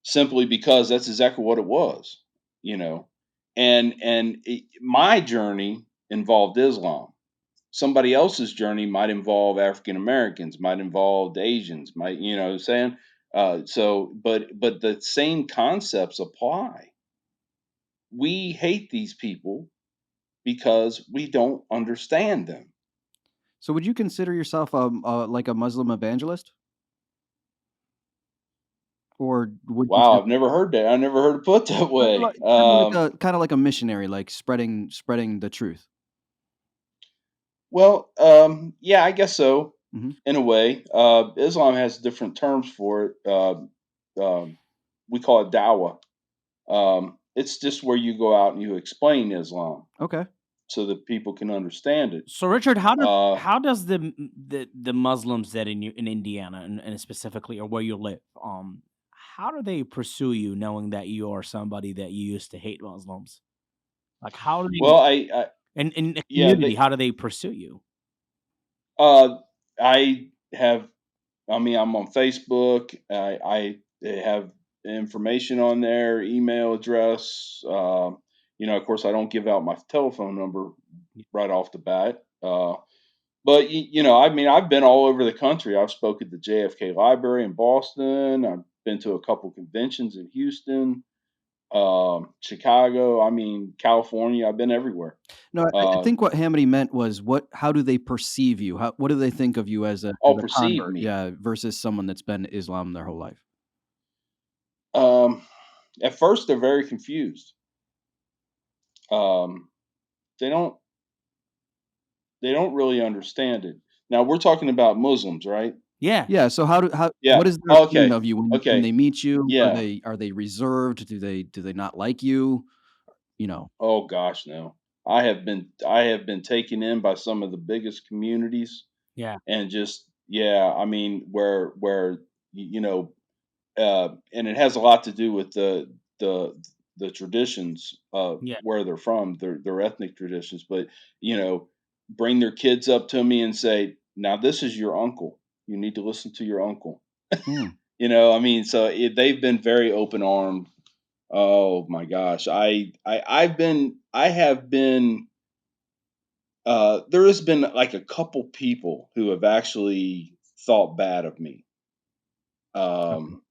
S2: simply because that's exactly what it was, you know. My journey involved Islam. Somebody else's journey might involve African Americans, might involve the Asians, might, what I'm saying? But the same concepts apply. We hate these people because we don't understand them.
S3: So, would you consider yourself like a Muslim evangelist, or would you
S2: Wow,
S3: just
S2: I've never heard that. I never heard it put that way.
S3: kind of like a missionary, like spreading the truth?
S2: Well, yeah, I guess so.
S3: Hmm.
S2: In a way, Islam has different terms for it. We call it dawah. It's just where you go out and you explain Islam
S3: Okay.
S2: so that people can understand it.
S1: So Richard,
S2: Uh,
S1: how does the Muslims that in Indiana and specifically or where you live, how do they pursue you knowing that you are somebody that you used to hate Muslims? Like how do they
S2: well,
S1: in the
S2: yeah,
S1: community, how do they pursue you?
S2: uh, I have. I mean, I'm on Facebook. I have information on there, email address. Of course, I don't give out my telephone number right off the bat. But I mean, I've been all over the country. I've spoken at the JFK Library in Boston. I've been to a couple conventions in Houston, Chicago. I mean, California. I've been everywhere.
S3: No, I
S2: Uh,
S3: think what Hamity meant was how do they perceive you? What do they think of you as
S2: all
S3: a
S2: perceive
S3: convert?
S2: me.
S3: Yeah, versus someone that's been Islam their whole life.
S2: Um, at first, they're very confused. Um, they don't they don't really understand it. Now we're talking about Muslims, right?
S1: Yeah.
S3: Yeah, so how
S2: Yeah.
S3: what is their opinion
S2: Okay.
S3: of you when
S2: Okay.
S3: they meet you?
S2: Yeah.
S3: Are they reserved? Do they not like you? You know.
S2: Oh gosh, no. I have been taken in by some of the biggest communities,
S1: Yeah.
S2: and just, yeah, I mean, where and it has a lot to do with the the traditions of
S1: Yeah.
S2: where they're from, their ethnic traditions. But you know, bring their kids up to me and say, "Now this is your uncle. You need to listen to your uncle."
S3: Mm.
S2: I mean, so they've been very open armed. Oh my gosh, I have been. There has been like a couple people who have actually thought bad of me.
S3: Okay.
S2: Um,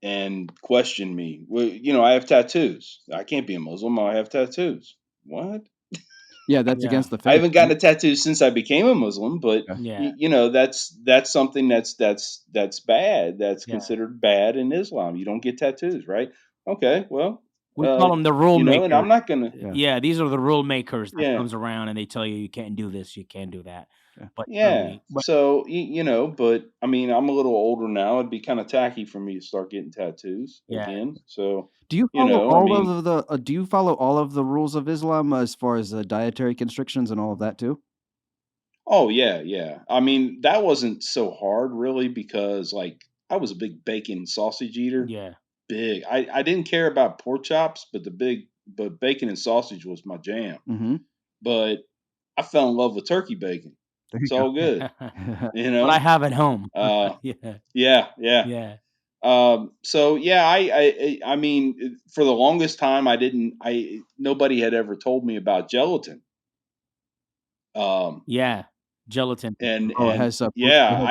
S2: and question me. Well, I have tattoos. I can't be a Muslim. I have tattoos. What?
S3: Yeah, that's
S1: Yeah.
S3: against the
S2: I
S3: faith,
S2: haven't
S3: right?
S2: gotten a tattoo since I became a Muslim, but
S3: Okay.
S1: Yeah.
S2: that's something that's bad. That's
S1: Yeah.
S2: considered bad in Islam. You don't get tattoos, right? Okay, well.
S1: We call them the rule
S2: and
S1: makers.
S2: I'm not gonna.
S3: Yeah.
S1: Yeah, these are the rule makers that
S2: Yeah,
S1: comes around and they tell you you can't do this, you can't do that.
S3: Yeah.
S1: But
S2: yeah.
S1: really, but
S2: So but I mean, I'm a little older now. It'd be kind of tacky for me to start getting tattoos
S1: yeah,
S2: again. So
S3: Do you follow
S2: I
S3: all
S2: mean,
S3: of the do you follow all of the rules of Islam as far as the dietary constrictions and all of that too?
S2: oh yeah, yeah. I mean, that wasn't so hard really because like I was a big bacon sausage eater.
S1: yeah,
S2: Big. I didn't care about pork chops, but bacon and sausage was my jam.
S3: Mhm.
S2: But I fell in love with turkey bacon.
S3: There you
S2: It's
S3: go.
S2: all good, you
S1: what I
S2: know?
S1: have at home.
S2: Uh
S1: Yeah,
S2: yeah, yeah.
S1: yeah,
S2: So yeah, I mean, for the longest time, I nobody had ever told me about gelatin. Um,
S1: yeah, gelatin.
S3: Oh,
S2: and
S3: it
S2: yeah,
S3: has a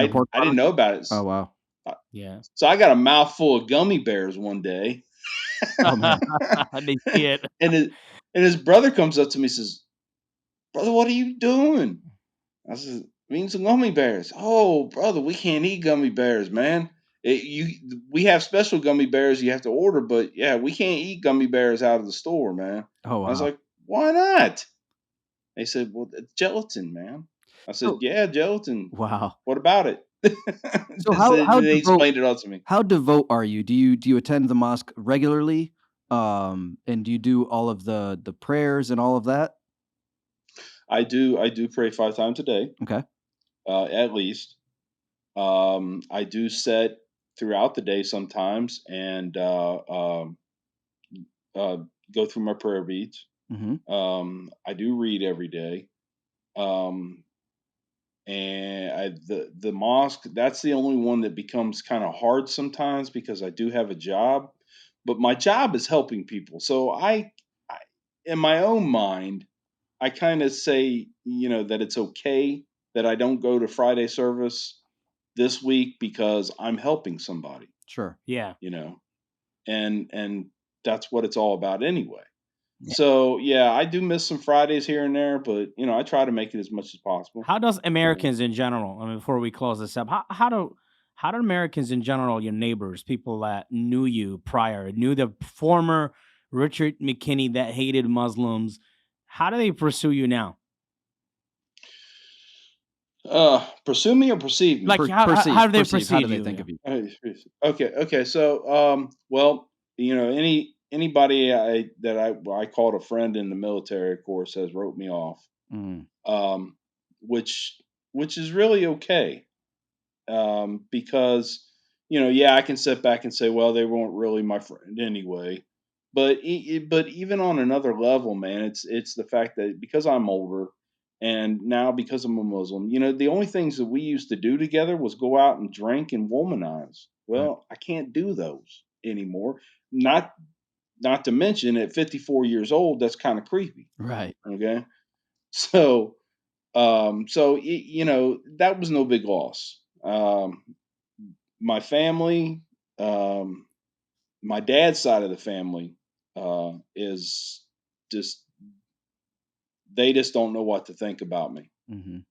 S3: pork
S2: I didn't
S3: product?
S2: know about it.
S3: Oh, wow.
S2: Uh,
S1: Yeah.
S2: So I got a mouthful of gummy bears one day,
S3: Oh, man.
S1: They see it.
S2: and his brother comes up to me and says, "Brother, what are you doing?" I said, "Eating some gummy bears." "Oh, brother, we can't eat gummy bears, man. We have special gummy bears you have to order, but yeah, we can't eat gummy bears out of the store, man."
S3: Oh,
S2: I was
S3: wow.
S2: like, "Why not?" They said, "Well, it's gelatin, man." I said,
S3: So
S2: "Yeah, gelatin.
S3: wow.
S2: What about it?"
S3: So how
S2: They
S3: devote
S2: explained it all to me.
S3: how devout are you? Do you attend the mosque regularly? And do you do all of the prayers and all of that?
S2: I do pray 5 times a day,
S3: Okay.
S2: at least. I do set throughout the day sometimes and uh, go through my prayer beads.
S3: Mhm.
S2: I do read every day. Um, and the mosque, that's the only one that becomes kind of hard sometimes because I do have a job, but my job is helping people. So I in my own mind, I kind of say, that it's okay that I don't go to Friday service this week because I'm helping somebody,
S3: Sure.
S1: Yeah.
S2: you know, and that's what it's all about anyway.
S3: Yeah.
S2: So yeah, I do miss some Fridays here and there, but I try to make it as much as possible.
S1: How does
S2: Yeah.
S1: Americans in general, I mean, before we close this up, how do Americans in general, your neighbors, people that knew you prior, knew the former Richard McKinney that hated Muslims, how do they pursue you now?
S2: Pursue me or perceive me?
S1: Like how
S3: Perceive,
S1: do they
S3: perceive. How do
S1: perceive
S3: they
S1: you?
S3: think
S1: Yeah.
S3: of you?
S2: Okay, okay. So, well, anybody I called a friend in the military, of course, has wrote me off,
S3: Mm,
S2: um, which is really okay, because yeah, I can sit back and say, well, they weren't really my friend anyway. But but even on another level, man, it's the fact that because I'm older, and now because I'm a Muslim, the only things that we used to do together was go out and drink and womanize.
S3: right.
S2: Well, I can't do those anymore. Not not to mention at 54 years old, that's kind of creepy.
S3: Right.
S2: Okay, so that was no big loss. My family, um, my dad's side of the family, is just they just don't know what to think about me.
S3: Mhm.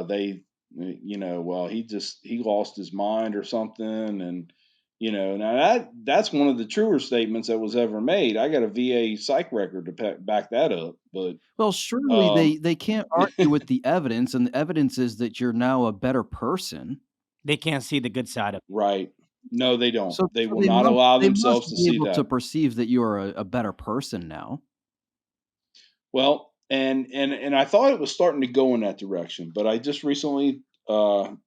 S2: They, well, he lost his mind or something, and now that's one of the truer statements that was ever made. I got a VA psych record to back that up, but
S3: Well, surely
S2: um,
S3: they can't argue with the evidence, and the evidence is that you're now a better person.
S1: They can't see the good side of
S2: right? No, they don't. They
S3: So
S2: will not allow
S3: they must
S2: themselves to
S3: be
S2: see
S3: able to
S2: that.
S3: perceive that you are a better person now.
S2: Well, and I thought it was starting to go in that direction, but I just recently, about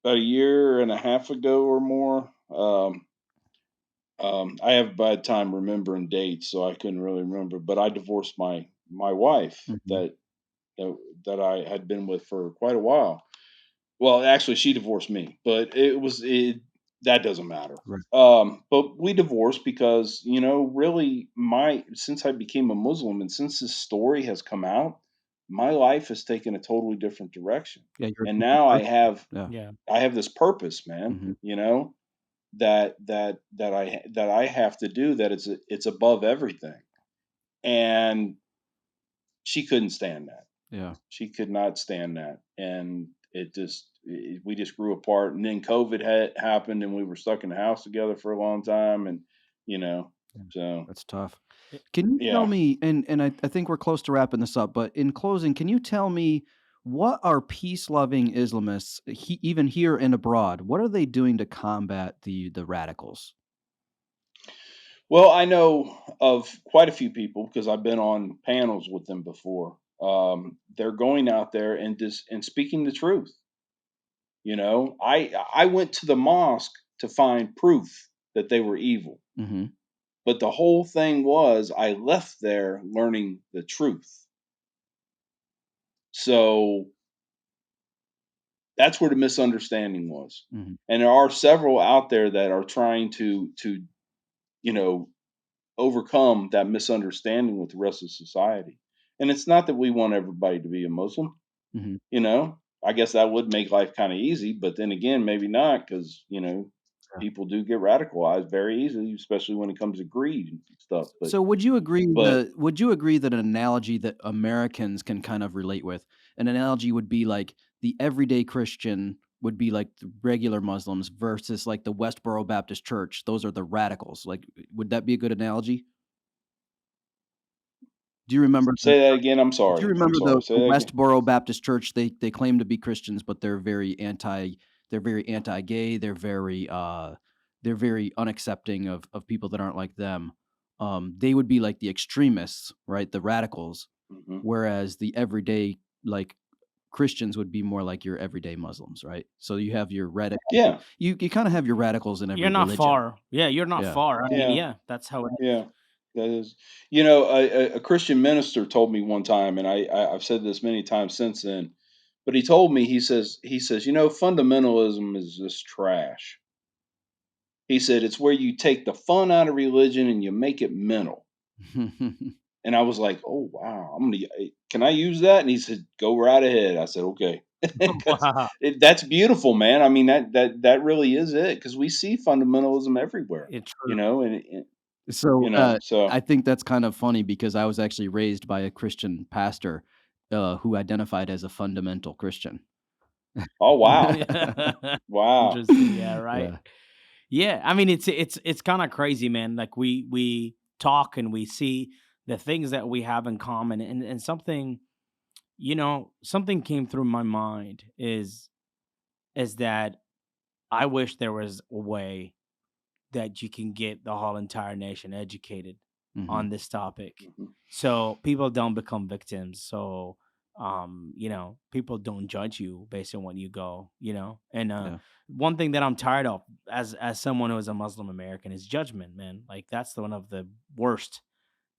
S2: a year and a half ago or more, I have a bad time remembering dates, so I couldn't really remember. But I divorced my wife
S3: Mhm.
S2: that I had been with for quite a while. Well, actually, she divorced me, but that doesn't matter.
S3: Right.
S2: But we divorced because really, my since I became a Muslim and since this story has come out, my life has taken a totally different direction,
S3: Yeah, you're a
S2: and
S3: different
S2: now
S3: person. Yeah.
S1: yeah.
S2: I have this purpose, man.
S3: Mhm.
S2: That I have to do that it's above everything. And she couldn't stand that.
S3: Yeah.
S2: She could not stand that. And we just grew apart, and then COVID happened and we were stuck in the house together for a long time, and you know So
S3: That's tough.
S1: It-
S3: Can you tell
S2: yeah.
S3: me, and I think we're close to wrapping this up, but in closing, can you tell me what are peace-loving Islamists, even here and abroad, what are they doing to combat the radicals?
S2: Well, I know of quite a few people because I've been on panels with them before. They're going out there and speaking the truth. I went to the mosque to find proof that they were evil,
S3: Mhm.
S2: but the whole thing was I left there learning the truth. So that's where the misunderstanding was,
S3: Mhm.
S2: and there are several out there that are trying to you know overcome that misunderstanding with the rest of society. And it's not that we want everybody to be a Muslim,
S3: Mhm.
S2: you know. I guess that would make life kind of easy, but then again, maybe not because
S3: Yeah.
S2: people do get radicalized very easily, especially when it comes to greed and stuff. But
S3: So
S2: but
S3: would you agree that an analogy that Americans can kind of relate with, an analogy would be like the everyday Christian would be like the regular Muslims versus like the Westboro Baptist Church, those are the radicals. Like, would that be a good analogy? Do you remember the
S2: say that again. I'm
S3: Do you
S2: sorry. I'm
S3: remember
S2: sorry. Say
S3: the
S2: that again.
S3: Westboro Baptist Church? They claim to be Christians, but they're very anti-gay, they're very unaccepting of people that aren't like them. They would be like the extremists, right? The radicals,
S2: Hmm.
S3: whereas the everyday, like, Christians would be more like your everyday Muslims, right? So you have your radicals.
S2: Yeah.
S3: You kinda have your radicals in
S1: You're
S3: every
S1: not
S3: religion.
S1: far. Yeah, you're not
S3: Yeah.
S1: far. I mean,
S2: Yeah.
S1: yeah, that's how it is.
S2: Yeah. That is. A Christian minister told me one time, and I've said this many times since then. But he told me, he says, fundamentalism is just trash. He said it's where you take the fun out of religion and you make it mental. And I was like, oh wow, can I use that? And he said, go right ahead. I said, okay, because
S1: Wow.
S2: that's beautiful, man. I mean that really is it because we see fundamentalism everywhere,
S1: It's
S2: you
S1: true.
S2: know, and
S3: So,
S2: so
S3: I think that's kind of funny because I was actually raised by a Christian pastor, who identified as a fundamental Christian.
S2: oh wow,
S1: Yeah.
S2: wow,
S1: Interesting. Yeah, right.
S3: Yeah.
S1: Yeah, I mean it's kind of crazy, man. Like we talk and we see the things that we have in common, and something, something came through my mind is that I wish there was a way that you can get the whole entire nation educated on
S3: Mhm.
S1: this topic,
S2: mhm,
S1: so people don't become victims. So, people don't judge you based on what you go, and
S3: Yeah.
S1: one thing that I'm tired of as someone who is a Muslim American is judgment, man. Like that's one of the worst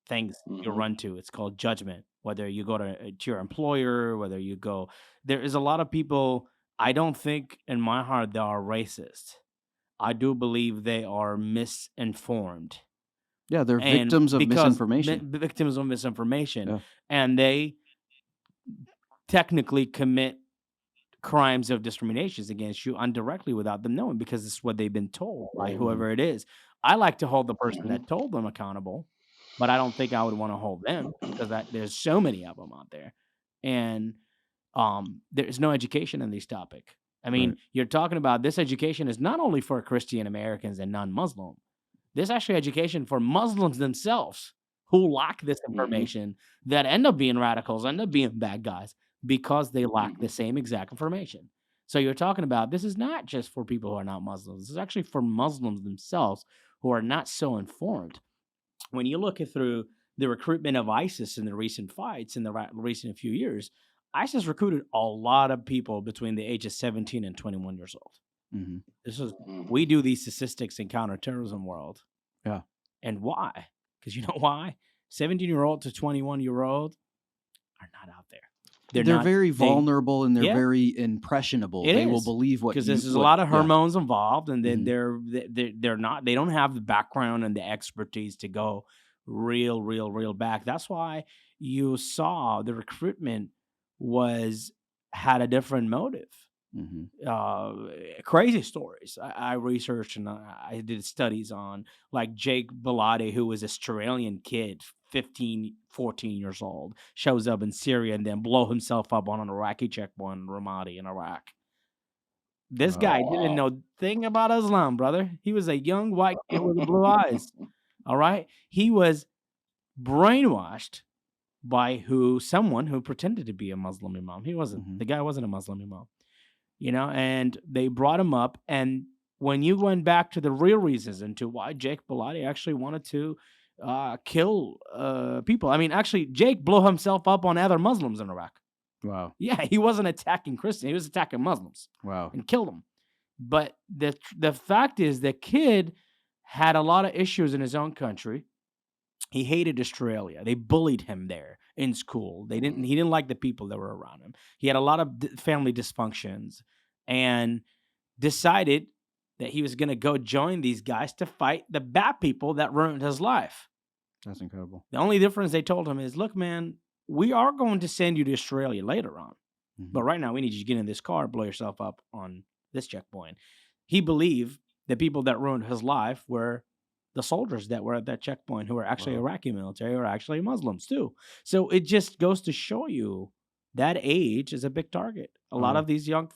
S1: things you
S2: mhm,
S1: run to. It's called judgment. Whether you go to your employer, whether you go, there is a lot of people. I don't think in my heart they are racist. I do believe they are misinformed,
S3: Yeah, they're
S1: and
S3: victims of
S1: because
S3: misinformation.
S1: victims of misinformation,
S3: Yeah.
S1: and they technically commit crimes of discriminations against you indirectly without them knowing because it's what they've been told by
S2: right,
S3: Mhm.
S1: whoever it is. I like to hold the person
S2: mhm,
S1: that told them accountable, but I don't think I would want to hold them because there's so many of them out there, and there's no education in this topic. I mean,
S3: Right.
S1: you're talking about this education is not only for Christian Americans and non-Muslim. This actually education for Muslims themselves who lack this
S2: mhm,
S1: information that end up being radicals, end up being bad guys because they lack
S2: mhm,
S1: the same exact information. So you're talking about this is not just for people who are not Muslims. This is actually for Muslims themselves who are not so informed. When you look at through the recruitment of ISIS in the recent fights in the recent few years, ISIS recruited a lot of people between the ages 17 and 21 years old.
S3: Mhm.
S1: This is
S2: mhm.
S1: we do these statistics in counterterrorism world.
S3: Yeah.
S1: And why? Because you know why? 17-year-old to 21-year-old are not out there. They're
S3: They're
S1: not
S3: very
S1: they
S3: vulnerable and they're
S1: yeah,
S3: very impressionable.
S1: it
S3: They will
S1: is.
S3: believe
S1: Because there's a lot of
S3: yeah.
S1: hormones involved, and then
S3: Mhm.
S1: they're not they don't have the background and the expertise to go real back. That's why you saw the recruitment was had a different motive.
S3: Mhm.
S1: uh Crazy stories. I researched and I did studies on like Jake Belade, who was an Australian kid, 15, 14 years old, shows up in Syria and then blow himself up on an Iraqi checkpoint in Ramadi in Iraq. This
S3: Wow.
S1: guy
S2: Oh
S1: didn't
S2: wow.
S1: know thing about Islam, brother. He was a young white kid with blue eyes. All right. He was brainwashed by someone who pretended to be a Muslim imam. He wasn't.
S3: Mhm.
S1: The guy wasn't a Muslim imam, and they brought him up. And when you went back to the real reasons into why Jake Bellotti actually wanted to kill people. I mean, actually, Jake blew himself up on other Muslims in Iraq.
S3: Wow.
S1: Yeah, he wasn't attacking Christians. He was attacking Muslims
S3: Wow.
S1: and killed them. But the fact is, the kid had a lot of issues in his own country. He hated Australia. They bullied him there in school. He didn't like the people that were around him. He had a lot of family dysfunctions, and decided that he was going to go join these guys to fight the bad people that ruined his life.
S3: That's incredible.
S1: The only difference they told him is, look, man, we are going to send you to Australia later on. But right now, we need you to get in this car, blow yourself up on this checkpoint. He believed the people that ruined his life were the soldiers that were at that checkpoint, who were actually Iraqi military, or actually Muslims too. So it just goes to show you that age is a big target. A lot of these a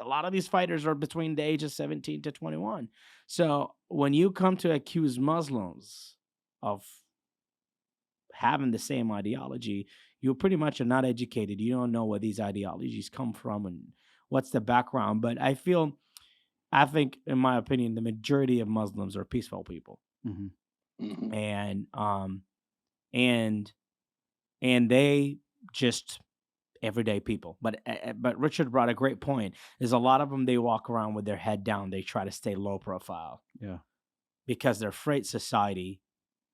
S1: lot of these fighters are between the age of 17 to 21. So when you come to accuse Muslims of having the same ideology, you pretty much are not educated. You don't know where these ideologies come from and what's the background. But I think, in my opinion, the majority of Muslims are peaceful people, and they just everyday people. But Richard brought a great point. There's a lot of them, they walk around with their head down. They try to stay low profile.
S3: Yeah.
S1: Because they're afraid society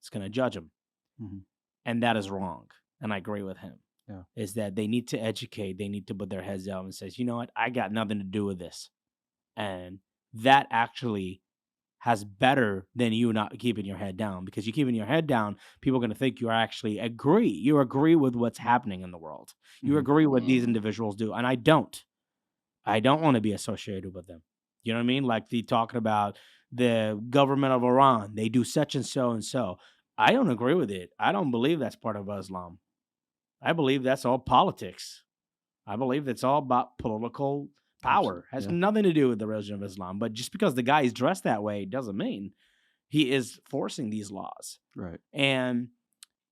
S1: is going to judge them. And that is wrong. And I agree with him.
S3: Yeah.
S1: Is that they need to educate. They need to put their heads down and says, you know what? I got nothing to do with this. And that actually has better than you not keeping your head down, because you keeping your head down, people are going to think you actually agree. You agree with what's happening in the world. You agree with these individuals do. And I don't want to be associated with them. You know what I mean? Like the talking about the government of Iran, they do such and so and so. I don't agree with it. I don't believe that's part of Islam. I believe that's all politics. I believe it's all about political power. Has nothing to do with the religion of Islam. But just because the guy is dressed that way doesn't mean he is forcing these laws.
S3: Right.
S1: And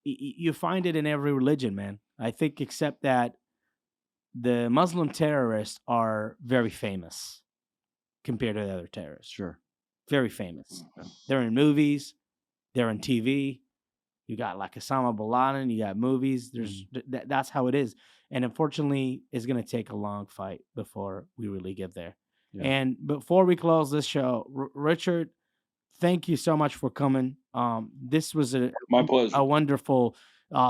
S1: you find it in every religion, man. I think, except that the Muslim terrorists are very famous compared to the other terrorists.
S3: Sure.
S1: Very famous. They're in movies. They're in TV. You got like Osama bin Laden. You got movies. There's that's how it is. And unfortunately, it's going to take a long fight before we really get there. Yeah. And before we close this show, Richard, thank you so much for coming. This was
S2: my pleasure.
S1: A wonderful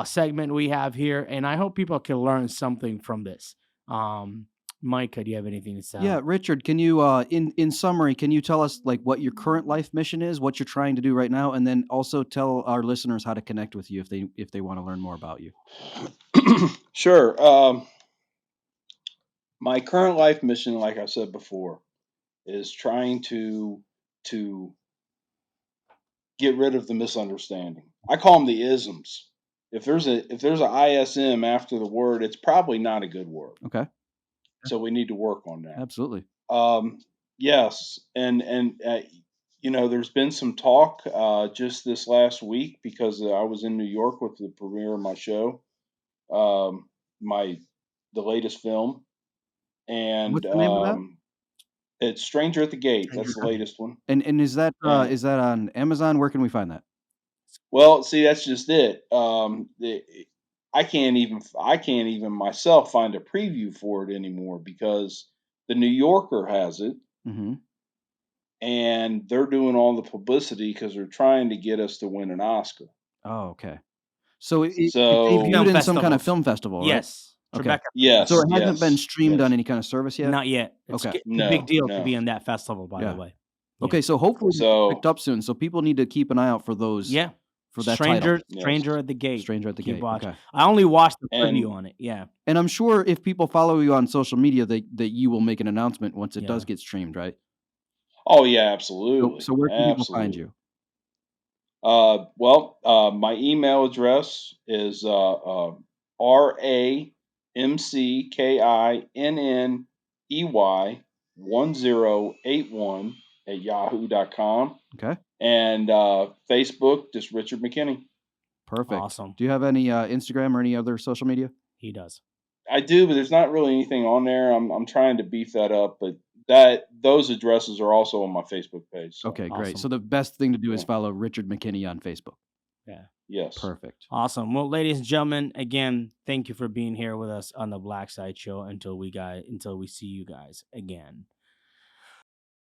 S1: segment we have here, and I hope people can learn something from this. Micah, do you have anything to say?
S3: Yeah, Richard, can you, in summary, can you tell us like what your current life mission is, what you're trying to do right now, and then also tell our listeners how to connect with you if they want to learn more about you?
S2: Sure. My current life mission, like I said before, is trying to get rid of the misunderstanding. I call them the isms. If there's a ISM after the word, it's probably not a good word.
S3: Okay.
S2: So we need to work on that.
S3: Absolutely.
S2: Yes, and there's been some talk just this last week, because I was in New York with the premiere of my show, the latest film, and
S3: what's the name of that?
S2: It's Stranger at the Gate. That's the latest one.
S3: And is that on Amazon? Where can we find that?
S2: Well, see, that's just it. I can't even myself find a preview for it anymore, because the New Yorker has it, and they're doing all the publicity because they're trying to get us to win an Oscar.
S3: Oh, okay. So it
S2: So
S3: debuted in some kind of film festival, right?
S1: Yes.
S3: Okay.
S2: Yes.
S3: So it hasn't been streamed
S2: yes.
S3: on any kind of service yet?
S1: Not yet. It's a big deal to be on that festival, by the way. Yeah.
S3: Okay, so hopefully it's picked up soon. So people need to keep an eye out for those.
S1: Yeah.
S3: For that
S1: Stranger
S3: title.
S1: at the Gate.
S3: Stranger at the Gate.
S1: Watch.
S3: Okay.
S1: I only watched the preview on it. Yeah.
S3: And I'm sure if people follow you on social media, that you will make an announcement once it does get streamed, right?
S2: Oh yeah, absolutely.
S3: So where can people find you?
S2: My email address is RAMCKINNEY 1081 at yahoo.com.
S3: Okay.
S2: And Facebook, just Richard McKinney.
S3: Perfect.
S1: Awesome.
S3: Do you have any Instagram or any other social media?
S1: He does.
S2: I do, but there's not really anything on there. I'm trying to beef that up, but those addresses are also on my Facebook page. So.
S3: Okay, great.
S1: Awesome.
S3: So the best thing to do is
S2: Yeah.
S3: follow Richard McKinney on Facebook.
S1: Yeah.
S2: Yes.
S3: Perfect.
S1: Awesome. Well, ladies and gentlemen, again, thank you for being here with us on the Black Side Show until we see you guys again.